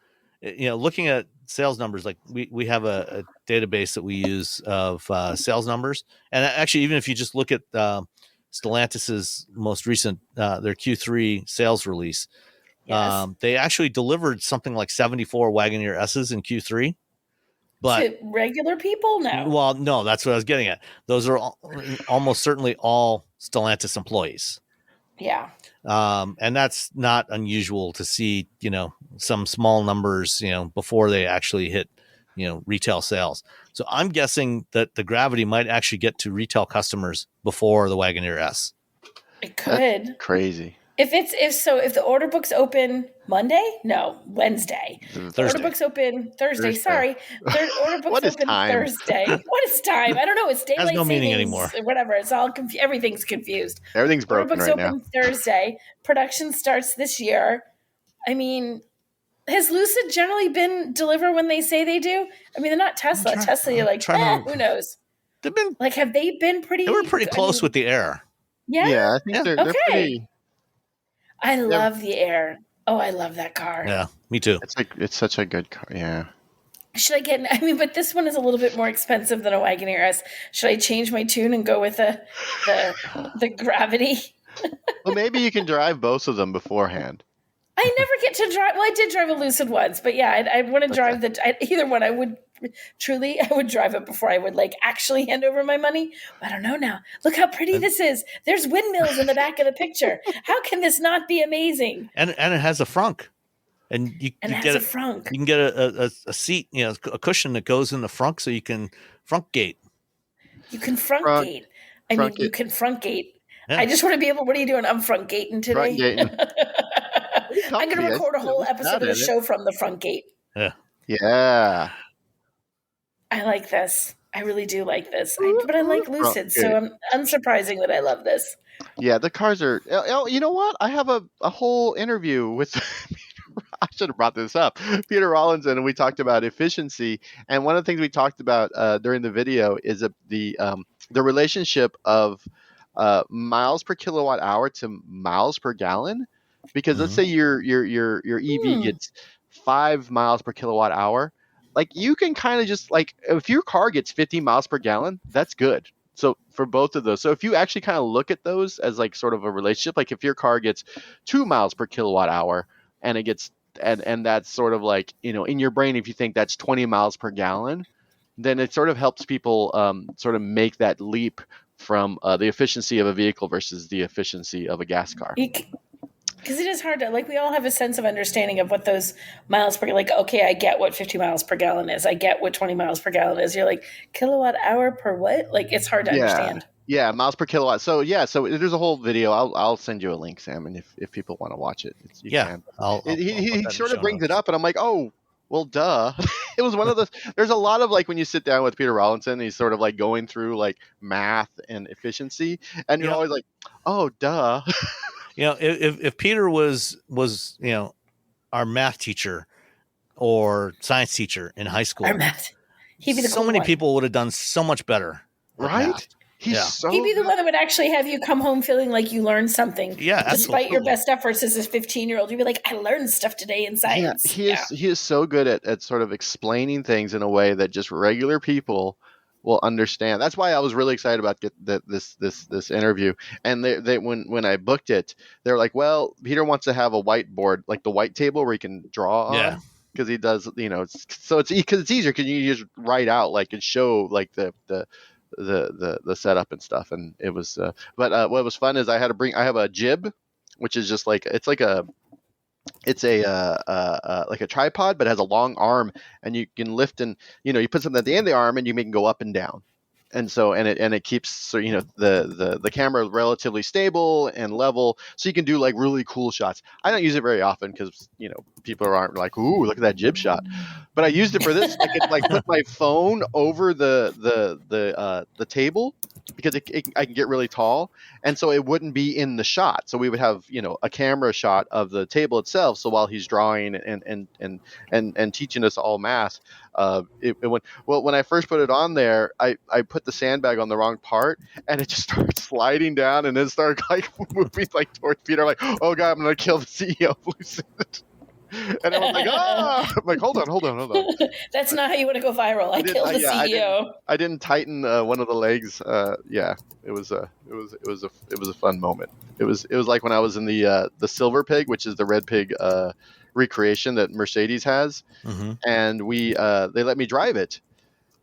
looking at sales numbers, like we have a database that we use of sales numbers, and actually even if you just look at Stellantis's most recent their Q3 sales release, they actually delivered something like 74 Wagoneer S's in Q3. But regular people? No. Well, no, that's what I was getting at. Those are almost certainly all Stellantis employees. Yeah. And that's not unusual to see, some small numbers, before they actually hit, retail sales. So I'm guessing that the Gravity might actually get to retail customers before the Wagoneer S. It could. That's crazy. If the order books open Wednesday. Thursday. Order books open Thursday. Thursday. Sorry. Order books What is open time? Thursday. What is time? I don't know. It's daylight Has no meaning savings anymore. or whatever. It's all everything's confused. Everything's Order broken books right open now. Thursday. Production starts this year. I mean, has Lucid generally been deliver when they say they do? I mean, they're not Tesla. Tesla, you're like, who knows? Have they been pretty? They were pretty close with the Air. Yeah. Yeah, I think they're pretty. I love the Air. Oh, I love that car. Yeah, me too. It's such a good car. Yeah. Should I get? I mean, but this one is a little bit more expensive than a Wagoneer S. Should I change my tune and go with the Gravity? Well, maybe you can drive both of them beforehand. I never get to drive. Well, I did drive a Lucid once, but yeah, I want to drive either one. I would drive it before I would actually hand over my money. I don't know now. Look how pretty this is. There's windmills in the back of the picture. How can this not be amazing? And it has a frunk. And you can get a seat, a cushion that goes in the frunk, so you can front gate. You can front gate. You can front gate. Yeah. I just want to be able. What are you doing? I'm front gating today. Front gating. I'm going to record a whole episode of the show from the front gate. Yeah. Yeah. I like this. I really do like this. But I like Lucid, so I'm unsurprising that I love this. Yeah, the cars are. You know what? I have a whole interview with. I should have brought this up. Peter Rawlinson, and we talked about efficiency. And one of the things we talked about during the video is the relationship of miles per kilowatt hour to miles per gallon. Because let's say your EV gets 5 miles per kilowatt hour, you can kind of just if your car gets 50 miles per gallon, that's good. So for both of those, so if you actually kind of look at those as sort of a relationship, if your car gets 2 miles per kilowatt hour and it gets and that's sort of in your brain, if you think that's 20 miles per gallon, then it sort of helps people sort of make that leap from the efficiency of a vehicle versus the efficiency of a gas car. Because it is hard to, we all have a sense of understanding of what those miles per, okay, I get what 50 miles per gallon is. I get what 20 miles per gallon is. You're kilowatt hour per what? It's hard to understand. Yeah, miles per kilowatt. So there's a whole video. I'll send you a link, Sam, and if people want to watch it, you can. He sort of brings it up, and I'm like, oh, well, duh. It was one of the. There's a lot of when you sit down with Peter Rawlinson, he's sort of going through math and efficiency, and you're always like, oh, duh. If Peter was our math teacher or science teacher in high school, he'd be the so many people would have done so much better. Right? He'd be the one that would actually have you come home feeling like you learned something. Yeah, despite your best efforts as a 15-year-old. You'd be like, I learned stuff today in science. He is so good at sort of explaining things in a way that just regular people will understand. That's why I was really excited about this interview. And they when I booked it, they're like, well, Peter wants to have a whiteboard, the white table where he can draw on. Because he does, so it's easier because you just write out and show the setup and stuff. And it was, but what was fun is I have a jib, which is just it's a tripod, but it has a long arm, and you can lift and you put something at the end of the arm, and you make it go up and down, and so and it keeps the camera relatively stable and level, so you can do really cool shots. I don't use it very often because people aren't like, ooh, look at that jib shot, but I used it for this. I could put my phone over the table because I can get really tall, and so it wouldn't be in the shot. So we would have a camera shot of the table itself. So while he's drawing and teaching us all math, it went well. When I first put it on there, I put the sandbag on the wrong part, and it just started sliding down, and then started moving towards Peter. Oh god, I'm gonna kill the CEO of Lucid. And I was like, I'm like, hold on. That's not how you want to go viral. I killed the CEO. I didn't tighten one of the legs. It was a fun moment. It was like when I was in the Silver Pig, which is the red pig recreation that Mercedes has, and they let me drive it,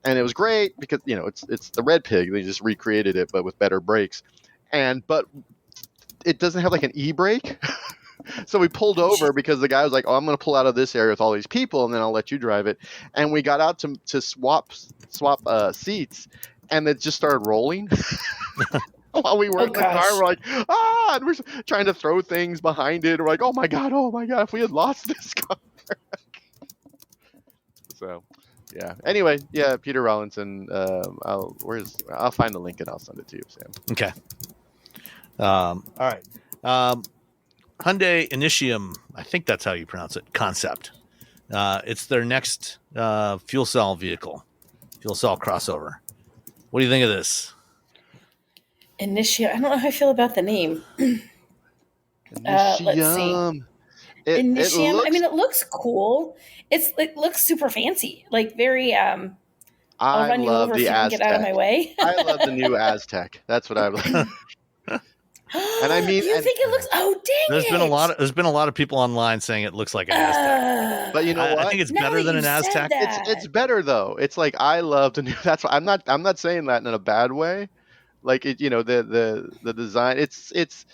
and it was great because it's the red pig. They just recreated it, but with better brakes, but it doesn't have like an e-brake. So we pulled over because the guy was like, "Oh, I'm going to pull out of this area with all these people, and then I'll let you drive it." And we got out to swap seats, and it just started rolling. While we were in the car, we're like, and we're trying to throw things behind it. We're like, oh my god, if we had lost this car. So, yeah. Anyway, yeah, Peter Rawlinson. I'll find the link and I'll send it to you, Sam. Okay. All right. Hyundai Initium, I think that's how you pronounce it. Concept. It's their next fuel cell vehicle, fuel cell crossover. What do you think of this? Initium. I don't know how I feel about the name. Let's see. Initium. It looks cool. It looks super fancy, like very. I'll run you over if you can get out of my way. I love the new Aztec. That's what I love. And I mean, you think it looks? Oh, dang! There's been a lot of people online saying it looks like an Aztec. But you know what? I think it's better than an Aztec. It's better though. It's like I love the new. That's why I'm not saying that in a bad way. Like it, the design. It's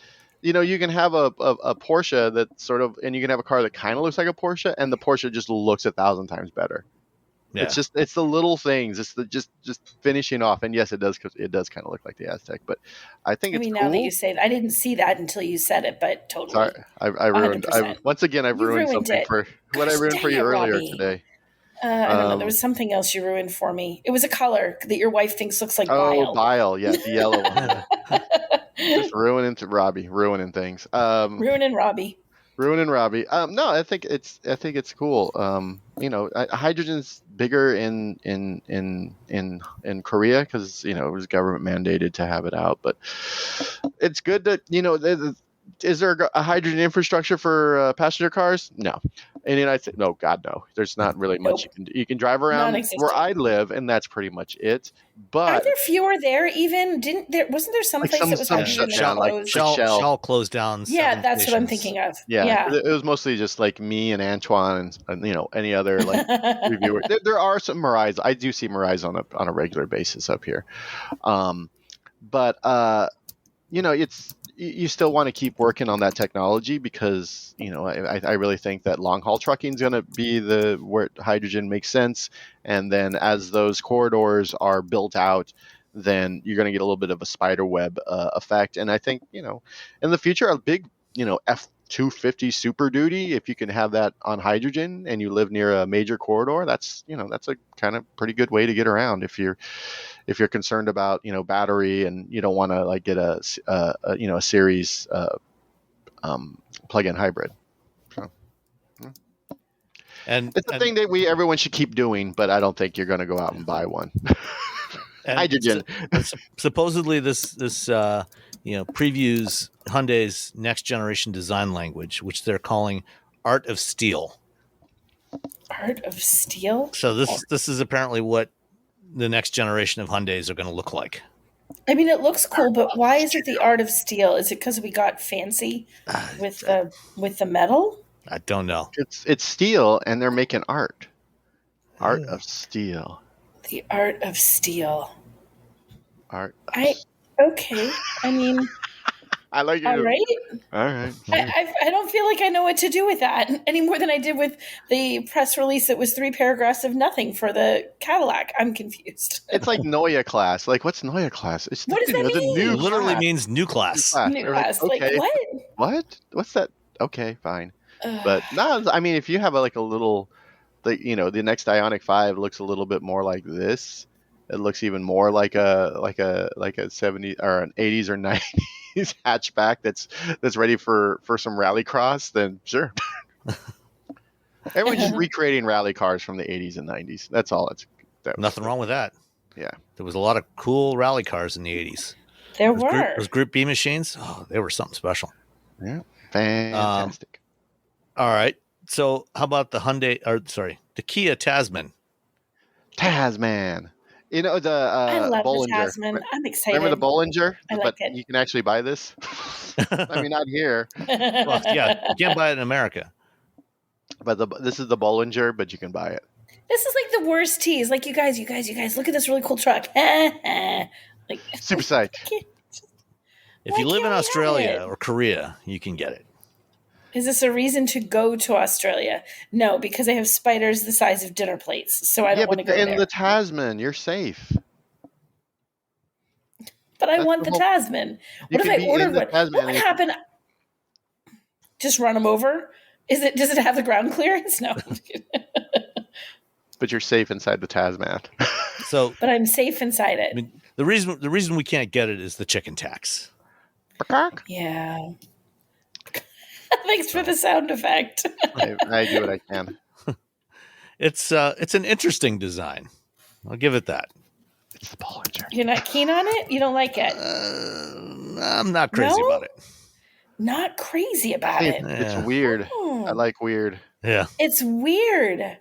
you can have a Porsche that sort of, and you can have a car that kind of looks like a Porsche, and the Porsche just looks 1,000 times better. Yeah. It's the little things. It's the just finishing off. And yes, it does kind of look like the Aztec, but I think it's cool. Now that you say it, I didn't see that until you said it, but totally. Sorry, I ruined. I've ruined something it. For what I ruined for you earlier Robbie. Today. I don't know. There was something else you ruined for me. It was a color that your wife thinks looks like bile. Oh, bile. Yeah, the yellow one. Just ruining things. Ruining Robbie. No, I think it's cool. Hydrogen's bigger in Korea because it was government mandated to have it out. But it's good that is there a hydrogen infrastructure for passenger cars? No. In the United States, no, God, no. There's not really much you can drive around where I live, and that's pretty much it. But are there fewer there? Even wasn't there some place that was hydrogen shut down, Shell closed down. Yeah, that's stations. What I'm thinking of. Yeah, it was mostly just like me and Antoine and any other like reviewer. There are some Mirais. I do see Mirais on a regular basis up here, but it's. You still want to keep working on that technology because I really think that long haul trucking is going to be where hydrogen makes sense, and then as those corridors are built out, then you're going to get a little bit of a spider web effect. And I think in the future a big F-250 Super Duty, if you can have that on hydrogen and you live near a major corridor, that's a kind of pretty good way to get around if you're concerned about battery and you don't want to like get a series plug-in hybrid. So, and it's a thing that everyone should keep doing, but I don't think you're going to go out and buy one. Hydrogen. Supposedly this previews Hyundai's next generation design language, which they're calling Art of Steel. Art of Steel? So this is apparently what the next generation of Hyundais are going to look like. I mean, it looks cool, but why is it the Art of Steel? Is it because we got fancy with the metal? I don't know. It's steel, and they're making art. Art of Steel. The Art of Steel. Okay. I mean, I like it. All right. I don't feel like I know what to do with that any more than I did with the press release that was 3 paragraphs of nothing for the Cadillac. I'm confused. It's like Neue Class. Like, what's Neue Class? What does that mean? It literally means new class. New class. Like, okay. Like, what? What's that? Okay, fine. But no, I mean, if you have a little, the next Ioniq 5 looks a little bit more like this. It looks even more like a 70s or an 80s or 90s hatchback that's ready for some rallycross. Then sure. Everyone's just recreating rally cars from the 80s and 90s. That's all. Nothing wrong with that. Yeah, there was a lot of cool rally cars in the 80s. There were those Group B machines. Oh, they were something special. Yeah, fantastic. All right. So how about the Kia Tasman? Tasman. I love Bollinger. The Tasman. I'm excited. Remember the Bollinger? I like it. You can actually buy this. I mean, not here. Well, yeah, you can't buy it in America. But this is the Bollinger, but you can buy it. This is like the worst tease. Like, you guys, look at this really cool truck. Like, super psych. If you live in Australia or Korea, you can get it. Is this a reason to go to Australia? No, because they have spiders the size of dinner plates, so I don't want to go there. In the Tasman, you're safe. But I want the Tasman. What if I ordered one? What would happen? Just run them over? Does it have the ground clearance? No. But you're safe inside the Tasman. But I'm safe inside it. I mean, the reason we can't get it is the chicken tax. Yeah. Thanks for the sound effect. I do what I can. It's an interesting design. I'll give it that. It's the Bollinger. You're not keen on it? You don't like it? I'm not crazy about it. Not crazy about it. It's weird. I like weird. Yeah. It's weird.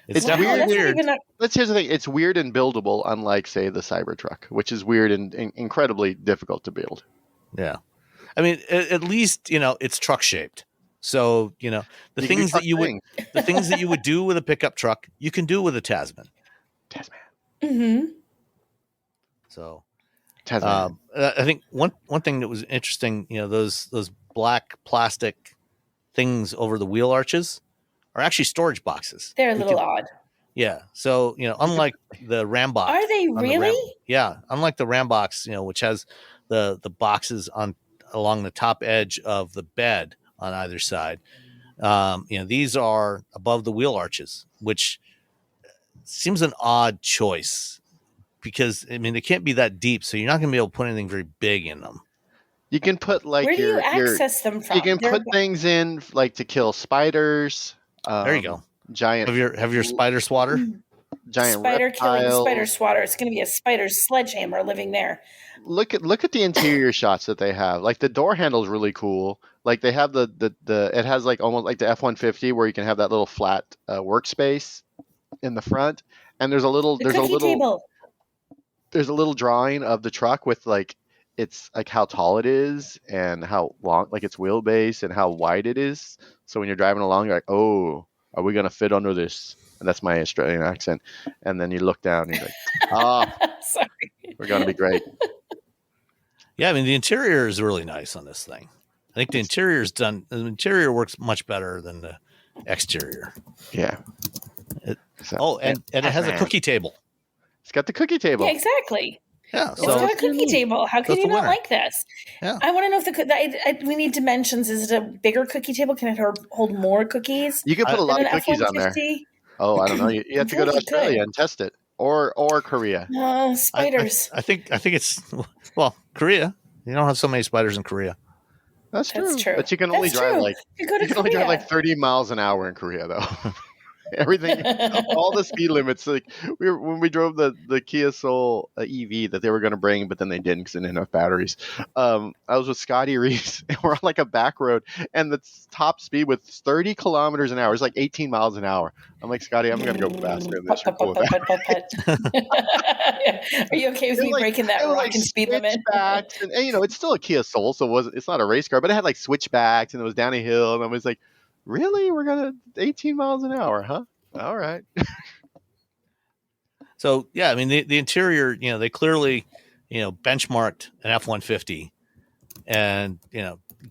It's definitely weird. Here's the thing. It's weird and buildable, unlike, say, the Cybertruck, which is weird and incredibly difficult to build. Yeah. I mean, at least, it's truck shaped. So, the things that you would do with a pickup truck, you can do with a Tasman. Mm-hmm. So, Tasman. I think one thing that was interesting, those black plastic things over the wheel arches are actually storage boxes. They're a little odd. Yeah. So, unlike the Ram box. Are they really? Unlike the Ram box, which has the boxes along the top edge of the bed on either side. These are above the wheel arches, which seems an odd choice because, they can't be that deep. So you're not going to be able to put anything very big in them. You can put where do you access them from? You can put things in to kill spiders. There you go. Giant. Have your spider swatter. Giant spider reptile. Killing spider swatter. It's going to be a spider sledgehammer living there. Look at the interior shots that they have. Like the door handle is really cool. Like they have the it has almost like the F-150 where you can have that little flat workspace in the front, and there's a little table. There's a little drawing of the truck with it's how tall it is and how long its wheelbase and how wide it is. So when you're driving along, you're like, oh, are we gonna fit under this? And that's my Australian accent. And then you look down and you're like, sorry, we're gonna be great. Yeah, the interior is really nice on this thing. I think the interior works much better than the exterior. Yeah. And it has a cookie table. It's got the cookie table. Yeah, exactly. Yeah, it's got a cookie table. How can you not like this? Yeah. I want to know if we need dimensions. Is it a bigger cookie table? Can it hold more cookies? You can put a lot of cookies on there. Oh, I don't know. You have to go to Australia and test it, or Korea. Spiders. I think it's Korea. You don't have so many spiders in Korea. That's true. But you can only drive only drive 30 miles an hour in Korea, though. Everything, all the speed limits. When we drove the Kia Soul EV that they were going to bring, but then they didn't because they didn't have enough batteries. I was with Scotty Reeves, and we're on a back road, and the top speed was 30 kilometers an hour. It's 18 miles an hour. I'm like, Scotty, I'm going to go faster than this. Are you okay with me breaking that rocking speed limit? And it's still a Kia Soul, so it's not a race car, but it had switchbacks, and it was down a hill, and I was like, really? We're going to 18 miles an hour, huh? All right. So, yeah, the interior, they clearly, benchmarked an F-150 and,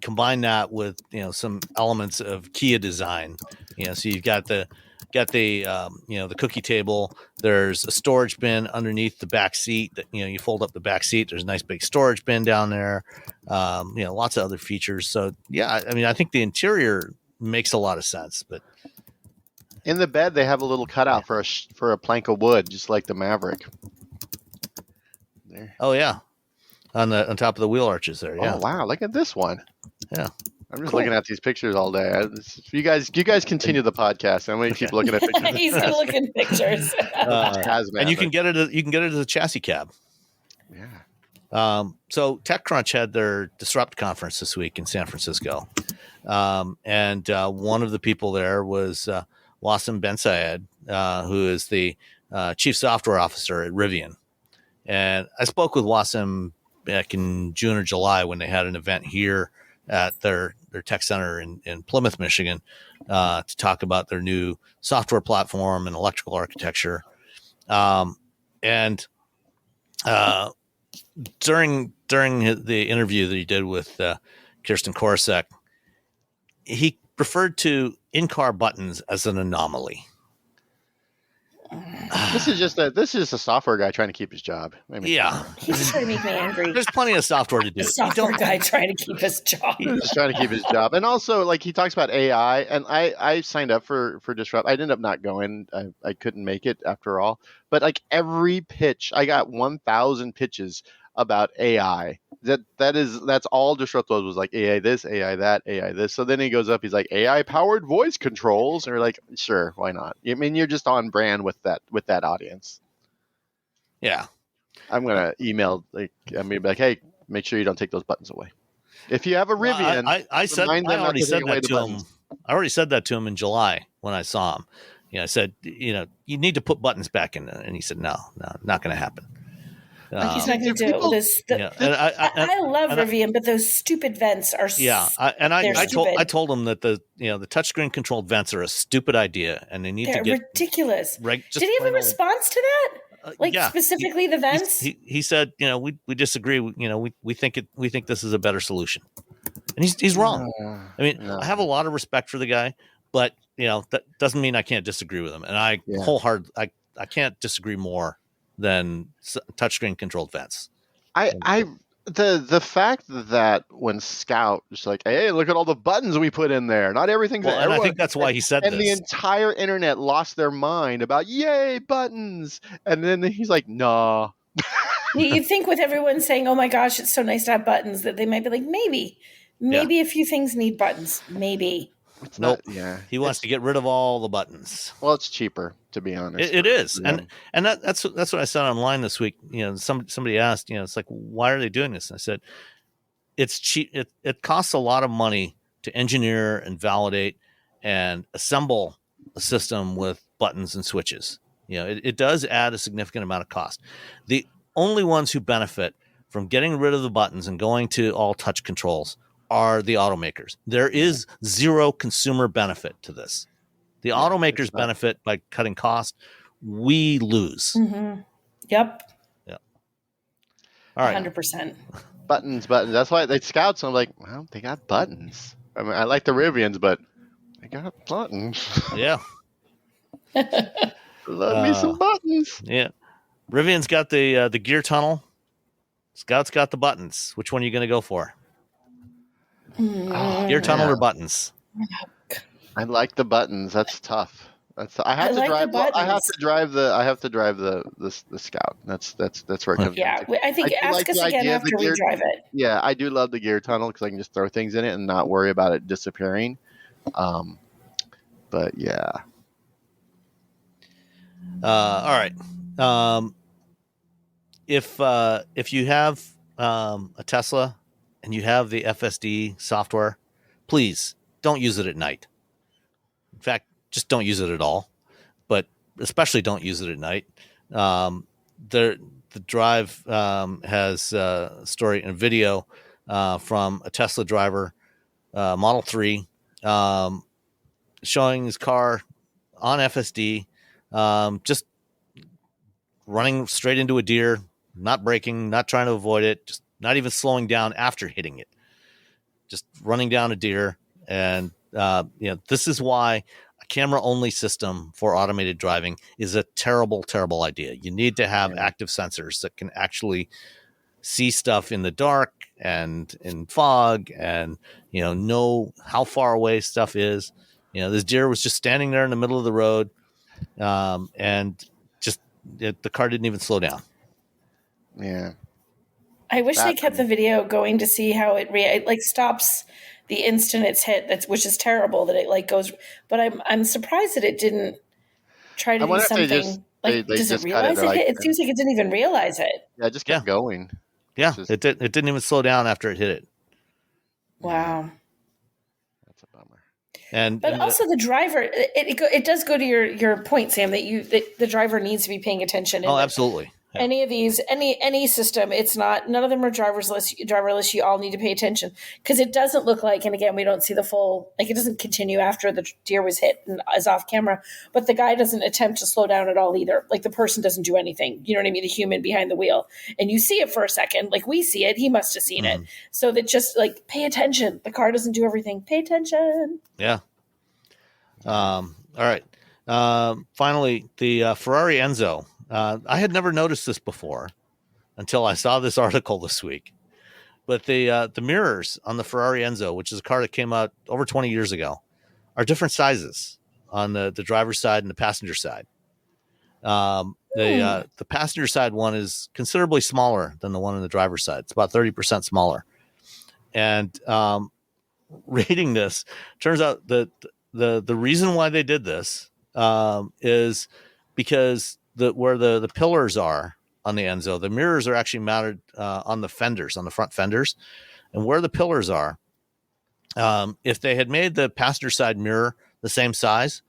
combine that with, some elements of Kia design. So you've got the cookie table. There's a storage bin underneath the back seat that, you fold up the back seat. There's a nice big storage bin down there. Lots of other features. So, yeah, I think the interior makes a lot of sense, but in the bed they have a little cutout for a plank of wood, just like the Maverick. There. Oh yeah, on top of the wheel arches there. Yeah. Oh wow, look at this one. Yeah, I'm just looking at these pictures all day. You guys continue the podcast. I'm going to keep looking at pictures. He's going to look at pictures. And you can get it. You can get it as a chassis cab. Yeah. So TechCrunch had their Disrupt conference this week in San Francisco. And one of the people there was Wassim Ben Sayed, who is the chief software officer at Rivian. And I spoke with Wassim back in June or July when they had an event here at their tech center in Plymouth, Michigan, to talk about their new software platform and electrical architecture. during the interview that he did with Kirsten Korosek, he referred to in-car buttons as an anomaly. This is just a software guy trying to keep his job. Yeah, he's just trying to make me angry. There's plenty of software to do. A software guy trying to keep his job. He's just trying to keep his job, and also like he talks about AI. And I signed up for Disrupt. I ended up not going. I couldn't make it after all. But like every pitch, I got 1,000 pitches about AI. That's all Disrupt was like AI this, AI that, AI this. So then he goes up, he's like AI powered voice controls, and we're like, sure, why not? I mean, you're just on brand with that audience. Yeah, I'm gonna email be like, hey, make sure you don't take those buttons away. If you have a Rivian, I already said that to him in July when I saw him. I said, you need to put buttons back in there, and he said, no, not going to happen. He's not going to do it with this. I love Rivian, but those stupid vents are. Yeah, I told him that the touchscreen controlled vents are a stupid idea, and they need to get ridiculous. Did he have a response to that? Specifically the vents? He said, we disagree. We think this is a better solution, and he's wrong. I mean, I have a lot of respect for the guy, but that doesn't mean I can't disagree with him, and I can't disagree more than touchscreen controlled vents. The fact that when Scout is like, hey, look at all the buttons we put in there. Not everything's. Well, and I think that's why he said this. And the entire internet lost their mind about yay buttons. And then he's like, nah. You'd think with everyone saying, oh my gosh, it's so nice to have buttons, that they might be like, maybe a few things need buttons. Maybe. It's not. Yeah, he wants to get rid of all the buttons. Well, it's cheaper, to be honest. It is, and that's what I said online this week. Somebody asked, it's like, why are they doing this? And I said, it's cheap. It costs a lot of money to engineer and validate and assemble a system with buttons and switches. It does add a significant amount of cost. The only ones who benefit from getting rid of the buttons and going to all touch controls are the automakers. There is zero consumer benefit to this. The automakers benefit by cutting cost. We lose. Mm-hmm. Yep. Yeah. All right. 100%. Buttons. That's why they Scouts. I'm like, well, they got buttons. I mean, I like the Rivians, but they got buttons. Yeah. Love me some buttons. Yeah. Rivian's got the gear tunnel. Scout's got the buttons. Which one are you going to go for? Gear tunnel or buttons? I like the buttons. That's tough. I have to drive the Scout. That's where it comes. Yeah, I think ask us again after we drive it. Yeah, I do love the gear tunnel because I can just throw things in it and not worry about it disappearing. But yeah. All right. If you have a Tesla and you have the FSD software, please don't use it at night. In fact, just don't use it at all, but especially don't use it at night. The drive has a story and video from a Tesla driver, Model 3, showing his car on FSD, just running straight into a deer, not braking, not trying to avoid it, just not even slowing down after hitting it, just running down a deer. And, this is why a camera-only system for automated driving is a terrible, terrible idea. You need to have active sensors that can actually see stuff in the dark and in fog and, know how far away stuff is. This deer was just standing there in the middle of the road, and just the car didn't even slow down. Yeah. I wish they kept the video going to see how it stops the instant it's hit. Which is terrible that it goes. But I'm surprised that it didn't try to do something. Does it realize it hit? It seems like it didn't even realize it. Yeah, it just kept going. Yeah, it didn't even slow down after it hit it. Wow. That's a bummer. But also the driver, it does go to your point, Sam, that the driver needs to be paying attention. Oh, absolutely. Any of these, any system, it's not. None of them are driverless. You all need to pay attention because it doesn't look like. And again, we don't see the full. Like it doesn't continue after the deer was hit and is off camera. But the guy doesn't attempt to slow down at all either. Like the person doesn't do anything. You know what I mean? The human behind the wheel, and you see it for a second. Like we see it. He must have seen it. So that just like pay attention. The car doesn't do everything. Pay attention. Yeah. All right. Finally, the Ferrari Enzo. I had never noticed this before until I saw this article this week. But the mirrors on the Ferrari Enzo, which is a car that came out over 20 years ago, are different sizes on the driver's side and the passenger side. The passenger side one is considerably smaller than the one on the driver's side. It's about 30% smaller. And reading this, turns out that the reason why they did this is because where the pillars are on the Enzo, the mirrors are actually mounted on the fenders, on the front fenders. And where the pillars are, if they had made the passenger side mirror the same size,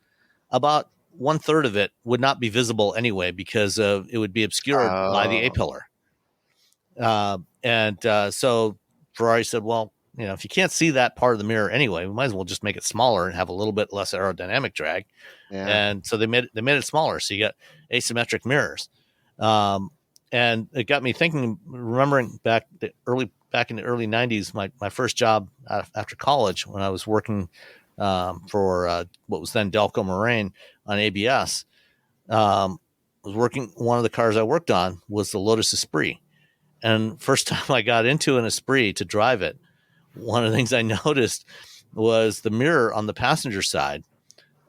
about 1/3 of it would not be visible anyway because it would be obscured by the A-pillar. So Ferrari said, well, if you can't see that part of the mirror anyway, we might as well just make it smaller and have a little bit less aerodynamic drag. Yeah. And so they made it smaller. So you got asymmetric mirrors. And it got me thinking, remembering back in the early 90s, my first job after college when I was working for what was then Delco Moraine on ABS. One of the cars I worked on was the Lotus Esprit. And first time I got into an Esprit to drive it, one of the things I noticed was the mirror on the passenger side.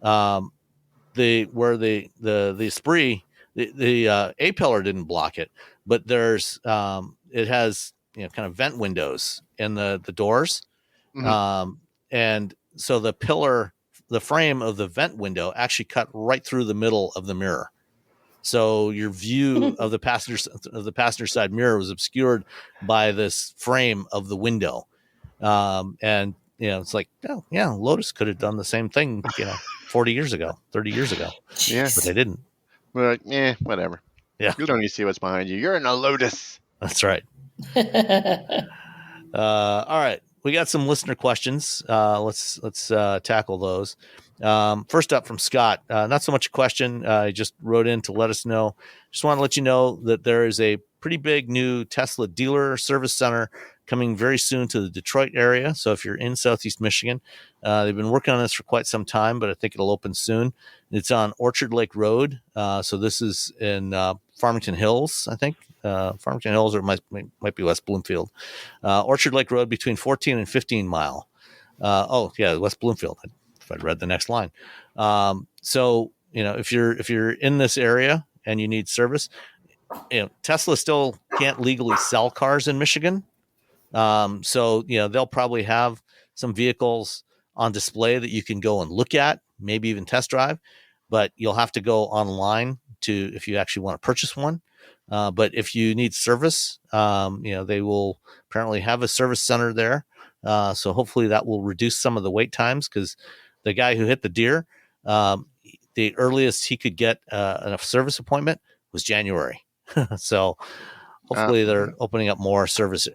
Where the Esprit, the A-pillar didn't block it, but it has kind of vent windows in the doors, and so the frame of the vent window actually cut right through the middle of the mirror. So your view of the passenger side mirror was obscured by this frame of the window. And it's like, oh yeah, Lotus could have done the same thing, 40 years ago, 30 years ago. Yeah, but they didn't. We're like, whatever. Yeah, you don't need to see what's behind you. You're in a Lotus. That's right. All right, we got some listener questions. Let's tackle those. First up from Scott. Not so much a question. He just wrote in to let us know. Just want to let you know that there is a pretty big new Tesla dealer service center coming very soon to the Detroit area. So if you're in Southeast Michigan, they've been working on this for quite some time, but I think it'll open soon. It's on Orchard Lake Road. So this is in Farmington Hills, I think. Farmington Hills, or it might be West Bloomfield. Orchard Lake Road between 14 and 15 mile. West Bloomfield. If I'd read the next line. So if you're in this area and you need service, Tesla still can't legally sell cars in Michigan. So they'll probably have some vehicles on display that you can go and look at, maybe even test drive, but you'll have to go online if you actually want to purchase one. But if you need service, they will apparently have a service center there. So hopefully that will reduce some of the wait times, because the guy who hit the deer, the earliest he could get a service appointment was January. So hopefully they're opening up more service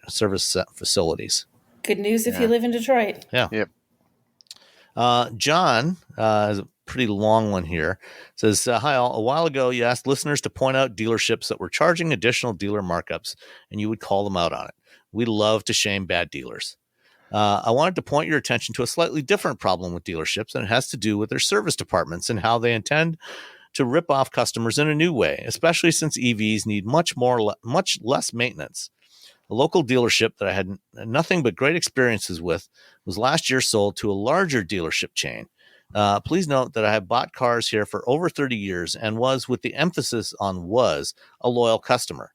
facilities. Good news if you live in Detroit. Yeah. Yep. John has a pretty long one here. It says, hi all. A while ago, you asked listeners to point out dealerships that were charging additional dealer markups, and you would call them out on it. We love to shame bad dealers. I wanted to point your attention to a slightly different problem with dealerships, and it has to do with their service departments and how they intend to rip off customers in a new way, especially since EVs need much less maintenance. A local dealership that I had nothing but great experiences with was last year sold to a larger dealership chain. Please note that I have bought cars here for over 30 years and was, with the emphasis on was, a loyal customer.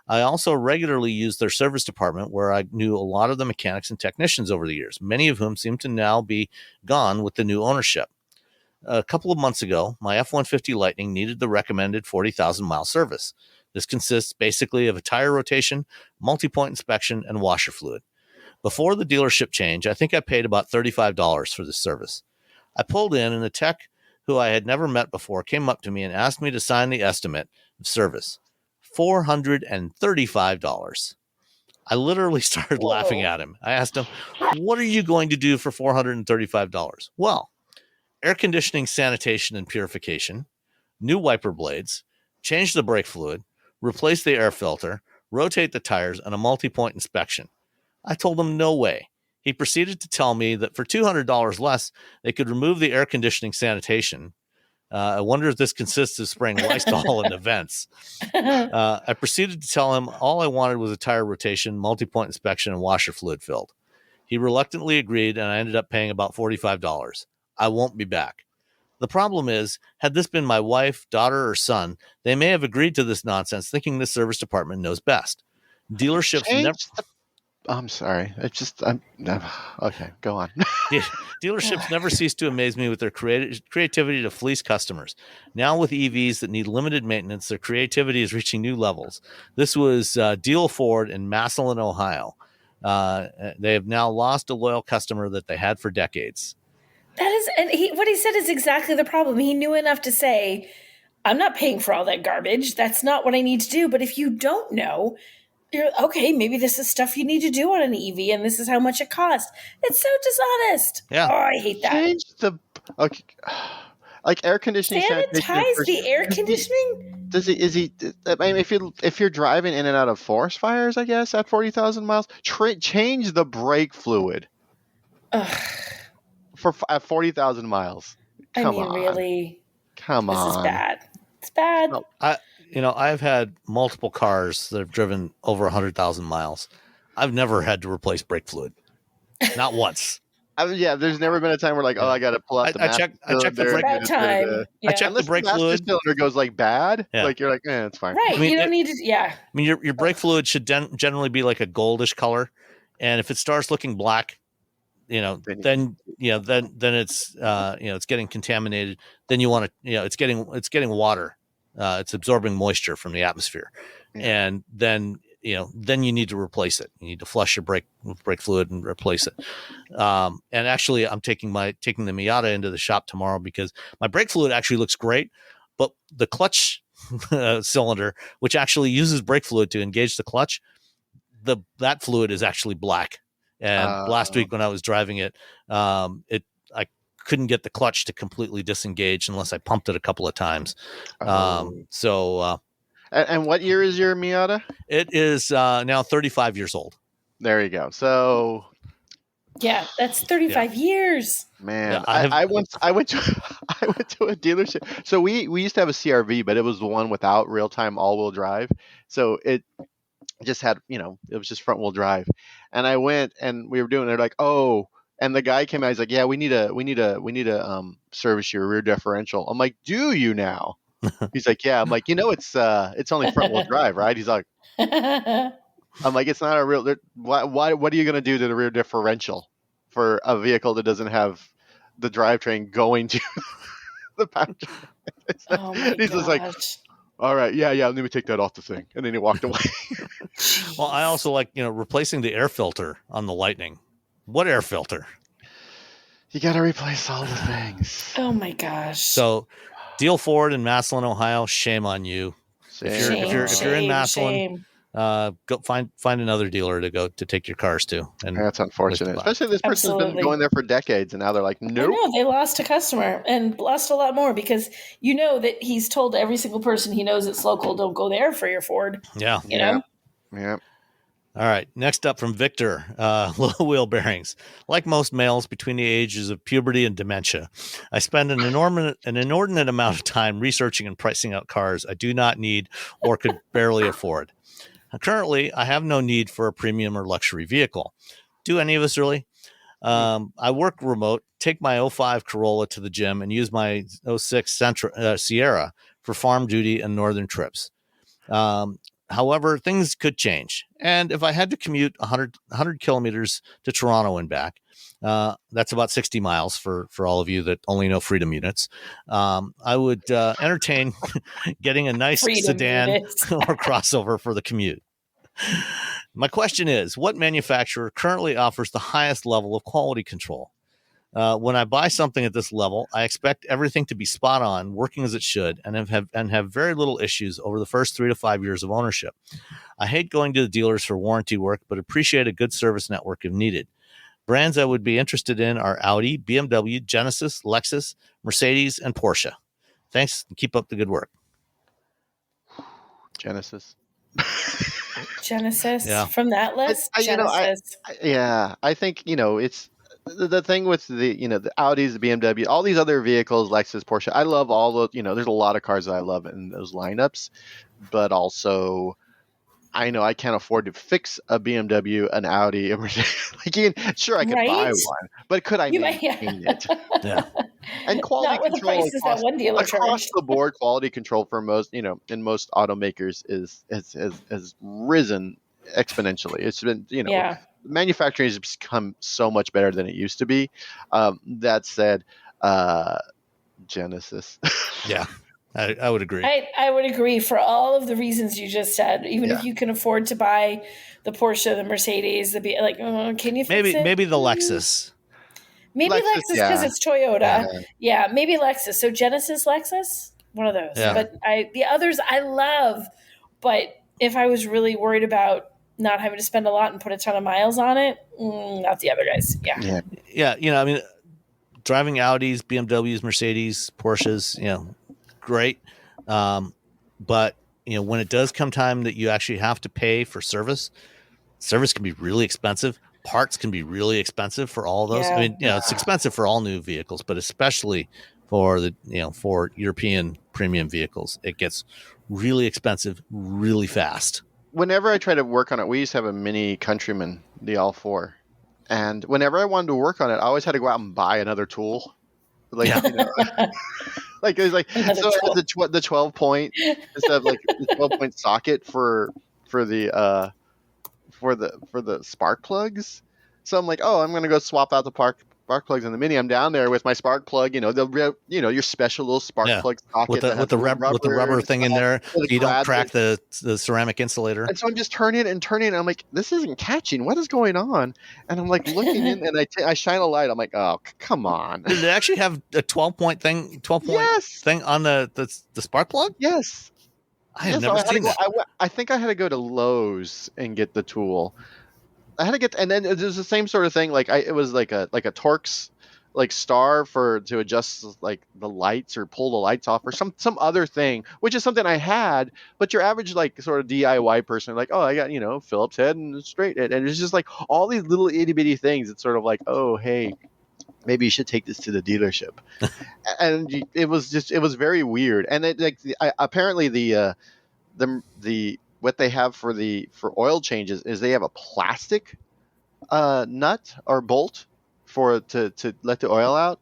I also regularly used their service department, where I knew a lot of the mechanics and technicians over the years, many of whom seem to now be gone with the new ownership. A couple of months ago, my F-150 Lightning needed the recommended 40,000-mile service. This consists basically of a tire rotation, multi-point inspection, and washer fluid. Before the dealership change, I think I paid about $35 for this service. I pulled in, and the tech, who I had never met before, came up to me and asked me to sign the estimate of service. $435. I literally started laughing at him. I asked him, what are you going to do for $435? Well, air conditioning, sanitation, and purification, new wiper blades, change the brake fluid, replace the air filter, rotate the tires, and a multi-point inspection. I told him no way. He proceeded to tell me that for $200 less, they could remove the air conditioning sanitation. I wonder if this consists of spraying Lysol in the vents. I proceeded to tell him all I wanted was a tire rotation, multi-point inspection, and washer fluid filled. He reluctantly agreed, and I ended up paying about $45. I won't be back. The problem is, had this been my wife, daughter, or son, they may have agreed to this nonsense, thinking the service department knows best. Dealerships never... I'm sorry. I'm okay. Go on. Dealerships never cease to amaze me with their creativity to fleece customers. Now with EVs that need limited maintenance, their creativity is reaching new levels. This was Deal Ford in Massillon, Ohio. They have now lost a loyal customer that they had for decades. That is, and what he said is exactly the problem. He knew enough to say, I'm not paying for all that garbage. That's not what I need to do. But if you don't know, you're okay, maybe this is stuff you need to do on an EV, and this is how much it costs. It's so dishonest. Yeah. Oh, I hate that. Like air conditioning. Sanitize the air conditioning? I mean, if you're driving in and out of forest fires, I guess, at 40,000 miles, change the brake fluid. At 40,000 miles. Come on. Really? Come on. This is bad. It's bad. No. I've had multiple cars that have driven over 100,000 miles. I've never had to replace brake fluid. Not once. There's never been a time where I got to pull out the I check the brake fluid. I check the brake fluid. The cylinder goes bad. Yeah. You're like, it's fine. Right. You don't need to. Yeah. I mean, your brake fluid should generally be like a goldish color, and if it starts looking black, then it's it's getting contaminated. Then you want to, it's getting water. It's absorbing moisture from the atmosphere, and then you need to replace it. You need to flush your brake fluid and replace it. And actually, I'm taking the Miata into the shop tomorrow because my brake fluid actually looks great, but the clutch cylinder, which actually uses brake fluid to engage the clutch, that fluid is actually black. And last week when I was driving it, I couldn't get the clutch to completely disengage unless I pumped it a couple of times. And what year is your Miata? It is now 35 years old. There you go. So yeah, that's 35 years. Man, Yeah, I went to a dealership. So we used to have a CRV, but it was the one without real-time all-wheel drive. So it just had, it was just front-wheel drive. And I went and we were doing it. They're like, oh. And the guy came out. He's like, "Yeah, we need to service your rear differential." I'm like, "Do you now?" He's like, "Yeah." I'm like, it's only front wheel drive, right? He's like, "I'm like, it's not a real. What are you gonna do to the rear differential for a vehicle that doesn't have the drivetrain going to the power?" Oh my He's just like, "All right, yeah, let me take that off the thing," and then he walked away. Well, I also like replacing the air filter on the Lightning. What air filter? You got to replace all the things. Oh my gosh. So, Deal Ford in Massillon, Ohio. Shame on you. If you're in Massillon, go find another dealer to take your cars to. And that's unfortunate. Especially this person's been going there for decades, and now they're like, nope. I know, they lost a customer and lost a lot more because that he's told every single person he knows it's local, don't go there for your Ford. Yeah. You know? Yeah. All right. Next up from Victor, low wheel bearings. Like most males between the ages of puberty and dementia, I spend an inordinate amount of time researching and pricing out cars I do not need or could barely afford. Currently, I have no need for a premium or luxury vehicle. Do any of us really? I work remote, take my 05 Corolla to the gym, and use my 06 Sierra for farm duty and northern trips. However, things could change. And if I had to commute 100 kilometers to Toronto and back, that's about 60 miles for all of you that only know Freedom units. I would entertain getting a nice sedan or crossover for the commute. My question is, what manufacturer currently offers the highest level of quality control? When I buy something at this level, I expect everything to be spot on, working as it should, and have very little issues over the first 3 to 5 years of ownership. I hate going to the dealers for warranty work, but appreciate a good service network if needed. Brands I would be interested in are Audi, BMW, Genesis, Lexus, Mercedes, and Porsche. Thanks. Keep up the good work. Genesis. Genesis Yeah. from that list. Genesis. I think it's the thing with the the Audis, the BMW, all these other vehicles, Lexus, Porsche. I love all the there's a lot of cars that I love in those lineups, but also I know I can't afford to fix a BMW, an Audi, a Mercedes. Sure, I could buy one, but could I maintain it? Yeah. And quality Not with the control prices that one dealer across charged. the board, quality control for most, in most automakers has risen exponentially. It's been, manufacturing has become so much better than it used to be. That said, Genesis. Yeah. I would agree. I would agree for all of the reasons you just said. Even if you can afford to buy the Porsche, the Mercedes, can you fix it? Maybe the Lexus. Maybe Lexus because it's Toyota. Yeah, maybe Lexus. So Genesis, Lexus, one of those. Yeah. But the others I love. But if I was really worried about not having to spend a lot and put a ton of miles on it, not the other guys. Yeah. Yeah. Driving Audis, BMWs, Mercedes, Porsches, great. But when it does come time that you actually have to pay for service can be really expensive. Parts can be really expensive for all those. Yeah. It's expensive for all new vehicles, but especially for for European premium vehicles, it gets really expensive really fast. Whenever I try to work on it, we used to have a Mini Countryman, the All4. And whenever I wanted to work on it, I always had to go out and buy another tool. It was the 12-point instead of the 12-point socket for the spark plugs. So I'm like, I'm going to go swap out the spark plugs in the Mini. I'm down there with my spark plug, your special little spark plug socket with the rubber thing in there. You don't crack the ceramic insulator. And so I'm just turning it. And I'm like, this isn't catching. What is going on? And I'm like looking in, and I shine a light. I'm like, oh, come on. Did it actually have a 12-point thing? 12-point thing on the spark plug? Yes. I have never seen that. I think I had to go to Lowe's and get the tool. I had to get, and then it was the same sort of thing. It was like a Torx star to adjust the lights or pull the lights off or some other thing, which is something I had. But your average sort of DIY person, I got Phillips head and straight head, and it's just all these little itty bitty things. It's sort of oh hey, maybe you should take this to the dealership. And it was very weird. And apparently the what they have for oil changes is they have a plastic nut or bolt to let the oil out,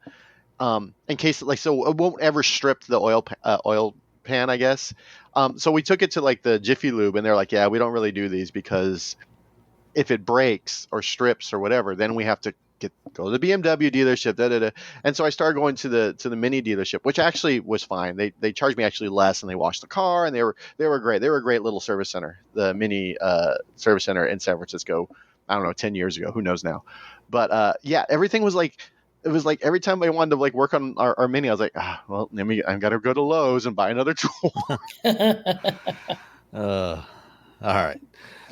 in case so it won't ever strip the oil pan, I guess. So we took it to the Jiffy Lube, and they're like, yeah, we don't really do these because if it breaks or strips or whatever, then we have to go to the BMW dealership. And so I started going to the Mini dealership, which actually was fine. They charged me actually less, and they washed the car, and they were great. They were a great little service center, the Mini service center in San Francisco. I don't know, 10 years ago, who knows now. But everything was it was every time I wanted to work on our Mini, I was like, I've got to go to Lowe's and buy another tool. All right.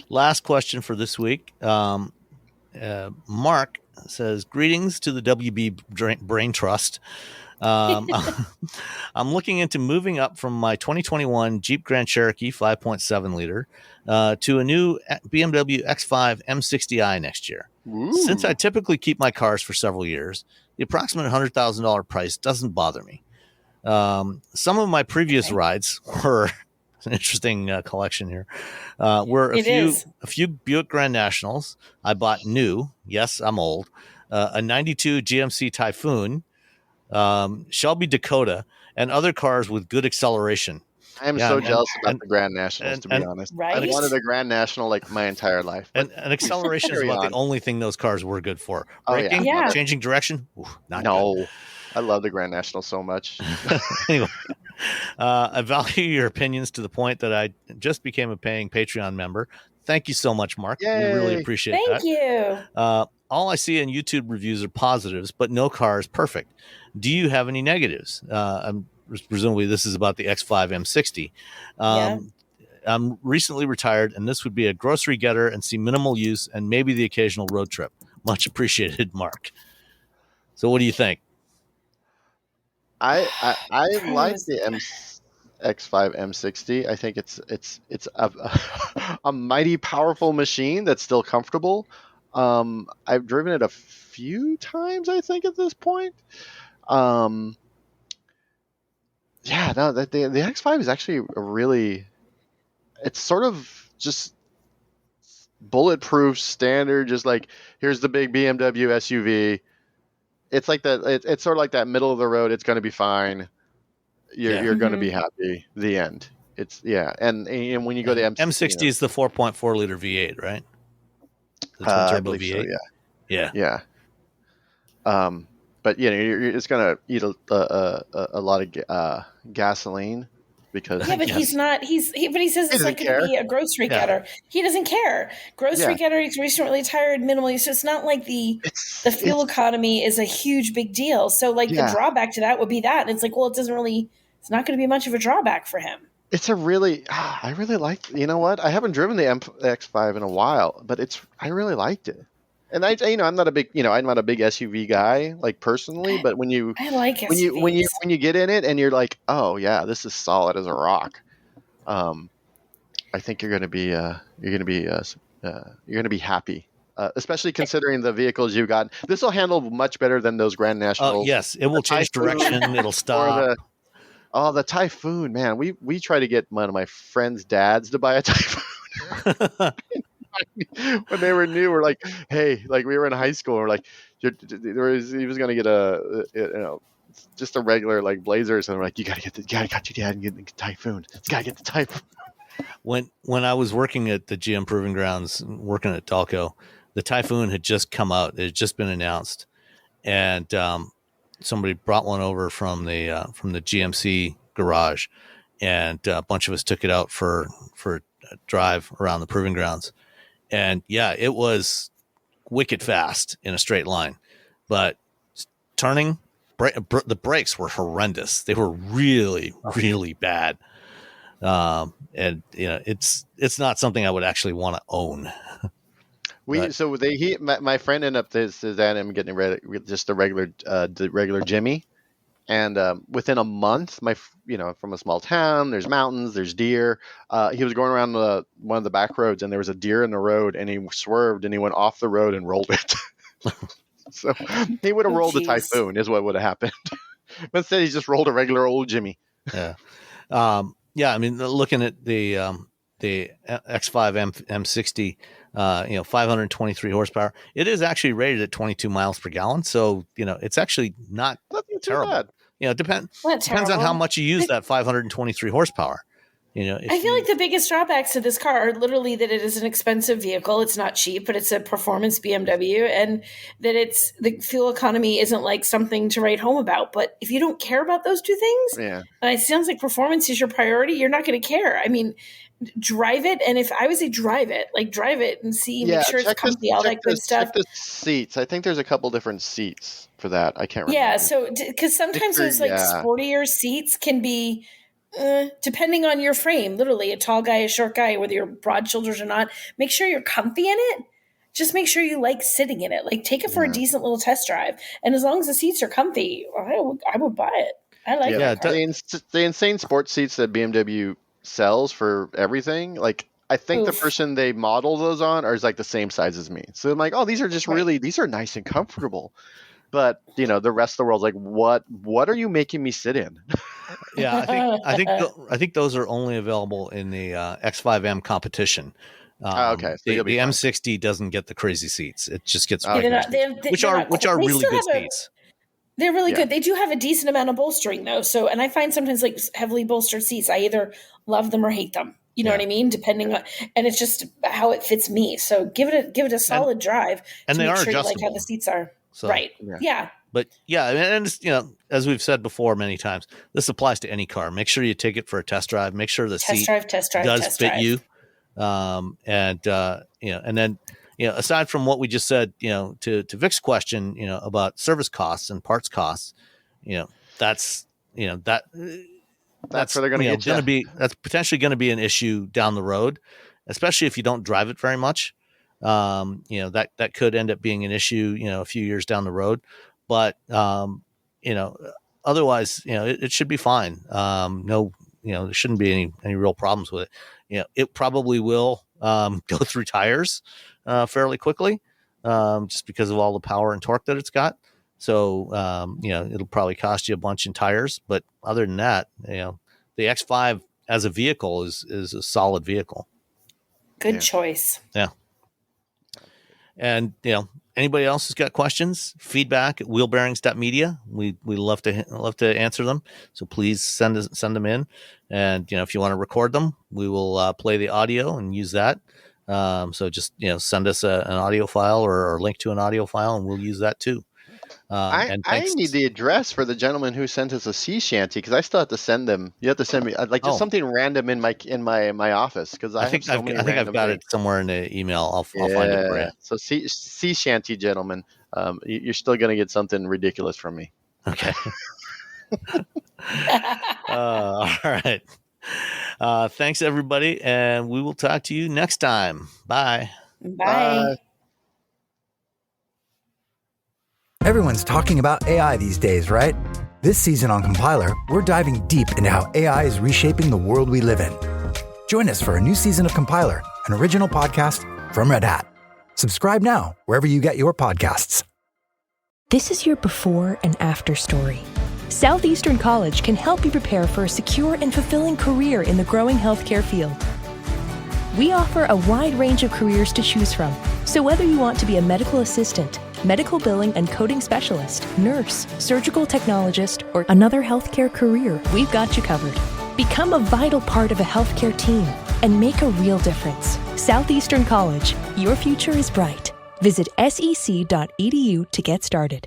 Last question for this week. Mark says, greetings to the WB Brain Trust. I'm looking into moving up from my 2021 Jeep Grand Cherokee 5.7 liter to a new BMW X5 M60i next year. Ooh. Since I typically keep my cars for several years, the approximate $100,000 price doesn't bother me. Some of my previous rides were an interesting collection here. Were a few Buick Grand Nationals I bought new. Yes, I'm old. A 92 GMC Typhoon, Shelby Dakota, and other cars with good acceleration. I am so jealous about the Grand Nationals, to be honest. Right? I wanted a Grand National my entire life. And acceleration is about the only thing those cars were good for. Braking, changing direction, not good. I love the Grand National so much. Anyway, I value your opinions to the point that I just became a paying Patreon member. thank you so much, Mark. Yay. We really appreciate that. Thank you. All I see in YouTube reviews are positives, but no car is perfect. Do you have any negatives? Presumably this is about the X5 M60. I'm recently retired, and this would be a grocery getter and see minimal use and maybe the occasional road trip. Much appreciated, Mark. So what do you think? I like the X5 M60. I think it's a mighty powerful machine that's still comfortable. I've driven it a few times, I think, at this point. The X5 is actually a really, it's sort of just bulletproof standard, just like, here's the big BMW SUV. It's like that. It's sort of like that middle of the road. It's going to be fine. You're going to be happy. The end. And when you go to M60 is the 4.4 liter V8, right? The twin turbo V8. So, yeah. But it's going to eat a lot of gasoline because but he's not. He says it's like going to be a grocery getter. He doesn't care. Grocery getter. He's recently retired, minimally. So it's not like the fuel economy is a huge big deal. So the drawback to that would be that. And it's like, well, it's not going to be much of a drawback for him. It's a really, I really liked. You know what? I haven't driven the X5 in a while, but I really liked it. And I'm not a big SUV guy, like personally, but when you SUVs. when you get in it and you're like, oh yeah, this is solid as a rock. I think you're gonna be happy, especially considering the vehicles you got. This will handle much better than those Grand Nationals. Oh yes, it will change direction. It'll stop. The Typhoon, man. We try to get one of my friends' dads to buy a Typhoon. When they were new, we're like, hey, like we were in high school, and we're like, he was gonna get just a regular like Blazer or something. We're like, you gotta got your dad and get the Typhoon. You gotta get the Typhoon. When I was working at the GM Proving Grounds, working at Dalco, the Typhoon had just come out. It had just been announced, and somebody brought one over from the GMC garage, and a bunch of us took it out for a drive around the Proving Grounds. And it was wicked fast in a straight line, but turning, the brakes were horrendous. They were really, really bad. It's not something I would actually want to own. My friend ended up getting ready with just the regular Jimmy. And within a month, from a small town, there's mountains, there's deer. He was going around one of the back roads, and there was a deer in the road, and he swerved, and he went off the road and rolled it. So he would have rolled the Typhoon, is what would have happened. But instead, he just rolled a regular old Jimmy. Yeah. I mean, looking at the X5 M60, 523 horsepower. It is actually rated at 22 miles per gallon. So, it's actually not terrible. Bad. Depends on how much you use that 523 horsepower. I feel like the biggest drawbacks to this car are literally that it is an expensive vehicle. It's not cheap, but it's a performance BMW, and that the fuel economy isn't like something to write home about. But if you don't care about those two things, and it sounds like performance is your priority, you're not going to care. I mean, drive it, and if I would say drive it and see, make sure it's comfy, all that good stuff. Check the seats. I think there's a couple different seats for that. I can't remember. Yeah, so because sometimes those sportier seats can be. Depending on your frame, literally a tall guy, a short guy, whether you're broad shoulders or not, make sure you're comfy in it. Just make sure you like sitting in it. Like take it for a decent little test drive. And as long as the seats are comfy, I would buy it. I like it. The insane sports seats that BMW sells for everything. Like I think the person they model those on is like the same size as me. So I'm like, oh, these are just these are nice and comfortable. But the rest of the world's like, what are you making me sit in? Yeah, I think those are only available in the X5M competition. Okay, so the M60 doesn't get the crazy seats. It just gets which are really good seats. They're really good. They do have a decent amount of bolstering though. So, and I find sometimes like heavily bolstered seats, I either love them or hate them. You know what I mean? Depending on, and it's just how it fits me. So give it a solid drive. And they are adjustable. You like how the seats are. So, right. Yeah. But and as we've said before many times, this applies to any car. Make sure you take it for a test drive. Make sure the seat does fit you. And then, aside from what we just said, to Vic's question, about service costs and parts costs, that's where they're going to get that's potentially going to be an issue down the road, especially if you don't drive it very much. That could end up being an issue, a few years down the road, but, otherwise, it should be fine. There shouldn't be any real problems with it. It probably will go through tires fairly quickly, just because of all the power and torque that it's got. So, it'll probably cost you a bunch in tires. But other than that, the X5 as a vehicle is a solid vehicle. Good choice. Yeah. And, anybody else has got questions, feedback at wheelbearings.media. We love to answer them. So please send them in. And, if you want to record them, we will play the audio and use that. So just, send us an audio file or link to an audio file, and we'll use that too. I need the address for the gentleman who sent us a sea shanty, because I still have to send them. You have to send me something random in my office, because I think I've got it somewhere in the email. I'll find it for you. So sea shanty gentleman, you're still going to get something ridiculous from me. Okay. All right. Thanks everybody, and we will talk to you next time. Bye. Bye. Everyone's talking about AI these days, right? This season on Compiler, we're diving deep into how AI is reshaping the world we live in. Join us for a new season of Compiler, an original podcast from Red Hat. Subscribe now wherever you get your podcasts. This is your before and after story. Southeastern College can help you prepare for a secure and fulfilling career in the growing healthcare field. We offer a wide range of careers to choose from, so whether you want to be a medical assistant, medical billing and coding specialist, nurse, surgical technologist, or another healthcare career, we've got you covered. Become a vital part of a healthcare team and make a real difference. Southeastern College, your future is bright. Visit sec.edu to get started.